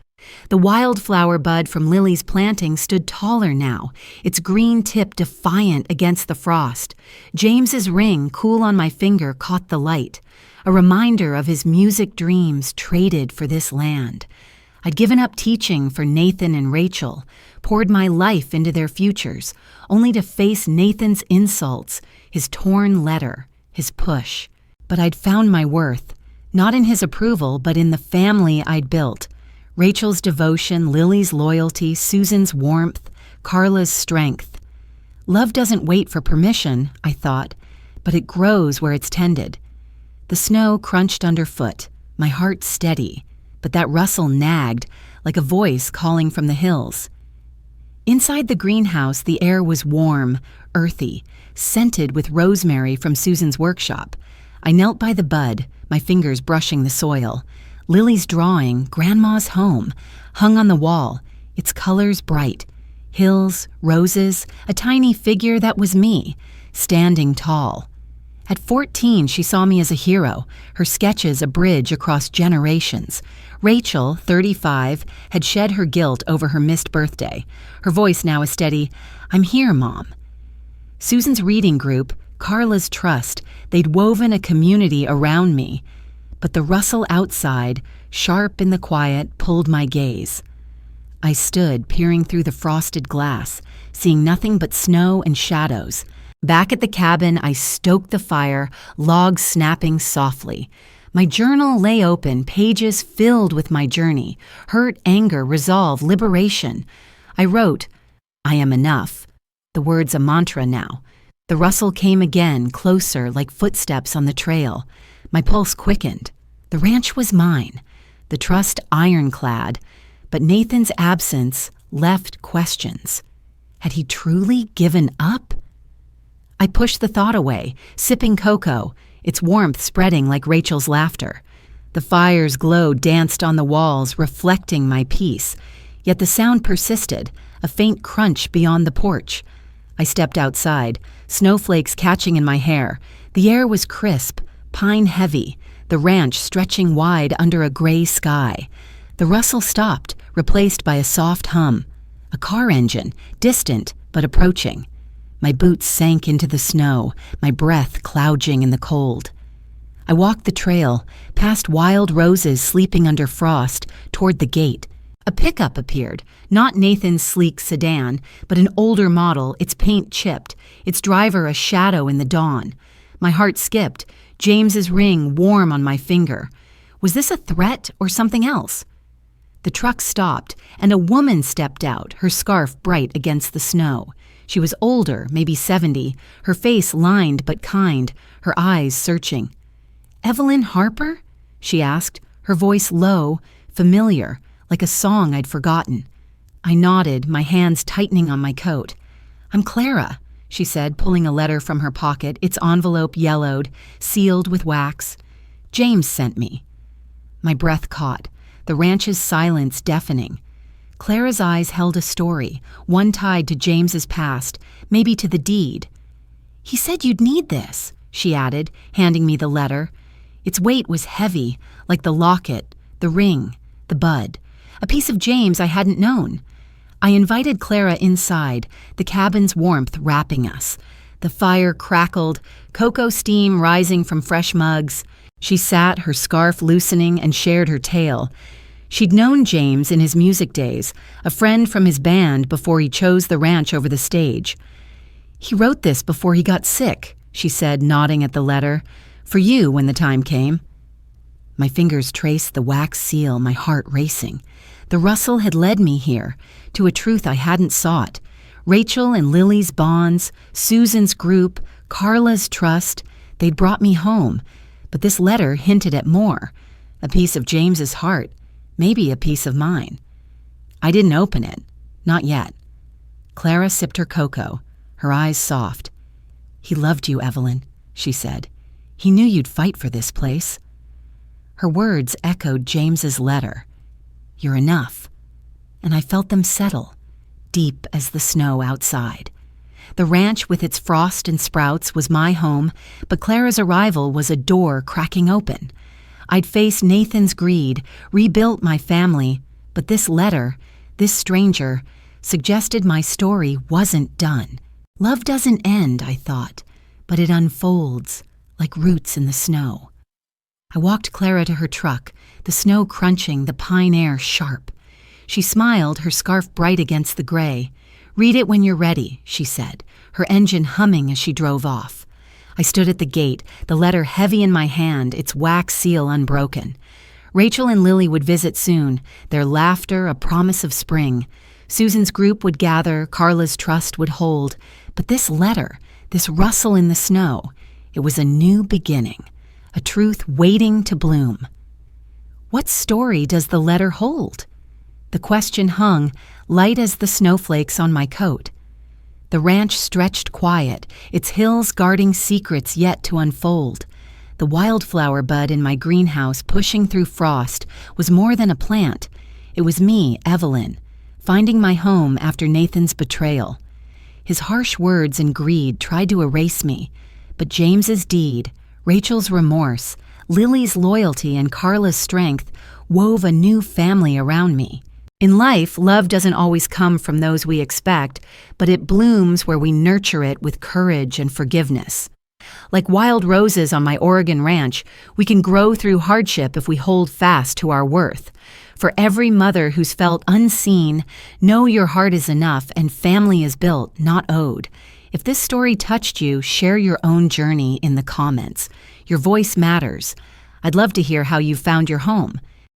The wildflower bud from Lily's planting stood taller now, its green tip defiant against the frost. James's ring, cool on my finger, caught the light, a reminder of his music dreams traded for this land. I'd given up teaching for Nathan and Rachel, poured my life into their futures, only to face Nathan's insults, his torn letter, his push. But I'd found my worth, not in his approval, but in the family I'd built. Rachel's devotion, Lily's loyalty, Susan's warmth, Carla's strength. Love doesn't wait for permission, I thought, but it grows where it's tended. The snow crunched underfoot, my heart steady, but that rustle nagged, like a voice calling from the hills. Inside the greenhouse, the air was warm, earthy, scented with rosemary from Susan's workshop. I knelt by the bud, my fingers brushing the soil. Lily's drawing, Grandma's home, hung on the wall, its colors bright. Hills, roses, a tiny figure that was me, standing tall. At 14, she saw me as a hero, her sketches a bridge across generations. Rachel, 35, had shed her guilt over her missed birthday, her voice now a steady, "I'm here, Mom." Susan's reading group, Carla's trust, they'd woven a community around me. But the rustle outside, sharp in the quiet, pulled my gaze. I stood, peering through the frosted glass, seeing nothing but snow and shadows. Back at the cabin, I stoked the fire, logs snapping softly. My journal lay open, pages filled with my journey, hurt, anger, resolve, liberation. I wrote, "I am enough," the words a mantra now. The rustle came again, closer, like footsteps on the trail. My pulse quickened. The ranch was mine, the trust ironclad, but Nathan's absence left questions. Had he truly given up? I pushed the thought away, sipping cocoa, its warmth spreading like Rachel's laughter. The fire's glow danced on the walls, reflecting my peace, yet the sound persisted, a faint crunch beyond the porch. I stepped outside, snowflakes catching in my hair. The air was crisp, pine heavy, the ranch stretching wide under a gray sky. The rustle stopped, replaced by a soft hum. A car engine, distant but approaching. My boots sank into the snow, my breath clouding in the cold. I walked the trail, past wild roses sleeping under frost, toward the gate. A pickup appeared, not Nathan's sleek sedan, but an older model, its paint chipped, its driver a shadow in the dawn. My heart skipped, James's ring warm on my finger. Was this a threat or something else? The truck stopped, and a woman stepped out, her scarf bright against the snow. She was older, maybe 70, her face lined but kind, her eyes searching. "Evelyn Harper?" she asked, her voice low, familiar, like a song I'd forgotten. I nodded, my hands tightening on my coat. "I'm Clara," she said, pulling a letter from her pocket, its envelope yellowed, sealed with wax. "James sent me." My breath caught, the ranch's silence deafening. Clara's eyes held a story, one tied to James's past, maybe to the deed. "He said you'd need this," she added, handing me the letter. Its weight was heavy, like the locket, the ring, the bud, a piece of James I hadn't known. I invited Clara inside, the cabin's warmth wrapping us. The fire crackled, cocoa steam rising from fresh mugs. She sat, her scarf loosening, and shared her tale. She'd known James in his music days, a friend from his band before he chose the ranch over the stage. "He wrote this before he got sick," she said, nodding at the letter. "For you when the time came." My fingers traced the wax seal, my heart racing. The rustle had led me here, to a truth I hadn't sought. Rachel and Lily's bonds, Susan's group, Carla's trust, they'd brought me home. But this letter hinted at more. A piece of James's heart, maybe a piece of mine. I didn't open it. Not yet. Clara sipped her cocoa, her eyes soft. "He loved you, Evelyn," she said. "He knew you'd fight for this place." Her words echoed James's letter. "You're enough." And I felt them settle, deep as the snow outside. The ranch with its frost and sprouts was my home, but Clara's arrival was a door cracking open. I'd faced Nathan's greed, rebuilt my family, but this letter, this stranger, suggested my story wasn't done. Love doesn't end, I thought, but it unfolds, like roots in the snow. I walked Clara to her truck, the snow crunching, the pine air sharp. She smiled, her scarf bright against the gray. "Read it when you're ready," she said, her engine humming as she drove off. I stood at the gate, the letter heavy in my hand, its wax seal unbroken. Rachel and Lily would visit soon, their laughter a promise of spring. Susan's group would gather, Carla's trust would hold. But this letter, this rustle in the snow, it was a new beginning, a truth waiting to bloom. What story does the letter hold? The question hung, light as the snowflakes on my coat. The ranch stretched quiet, its hills guarding secrets yet to unfold. The wildflower bud in my greenhouse pushing through frost was more than a plant. It was me, Evelyn, finding my home after Nathan's betrayal. His harsh words and greed tried to erase me, but James's deed, Rachel's remorse, Lily's loyalty, and Carla's strength wove a new family around me. In life, love doesn't always come from those we expect, but it blooms where we nurture it with courage and forgiveness. Like wild roses on my Oregon ranch, we can grow through hardship if we hold fast to our worth. For every mother who's felt unseen, know your heart is enough and family is built, not owed. If this story touched you, share your own journey in the comments. Your voice matters. I'd love to hear how you found your home.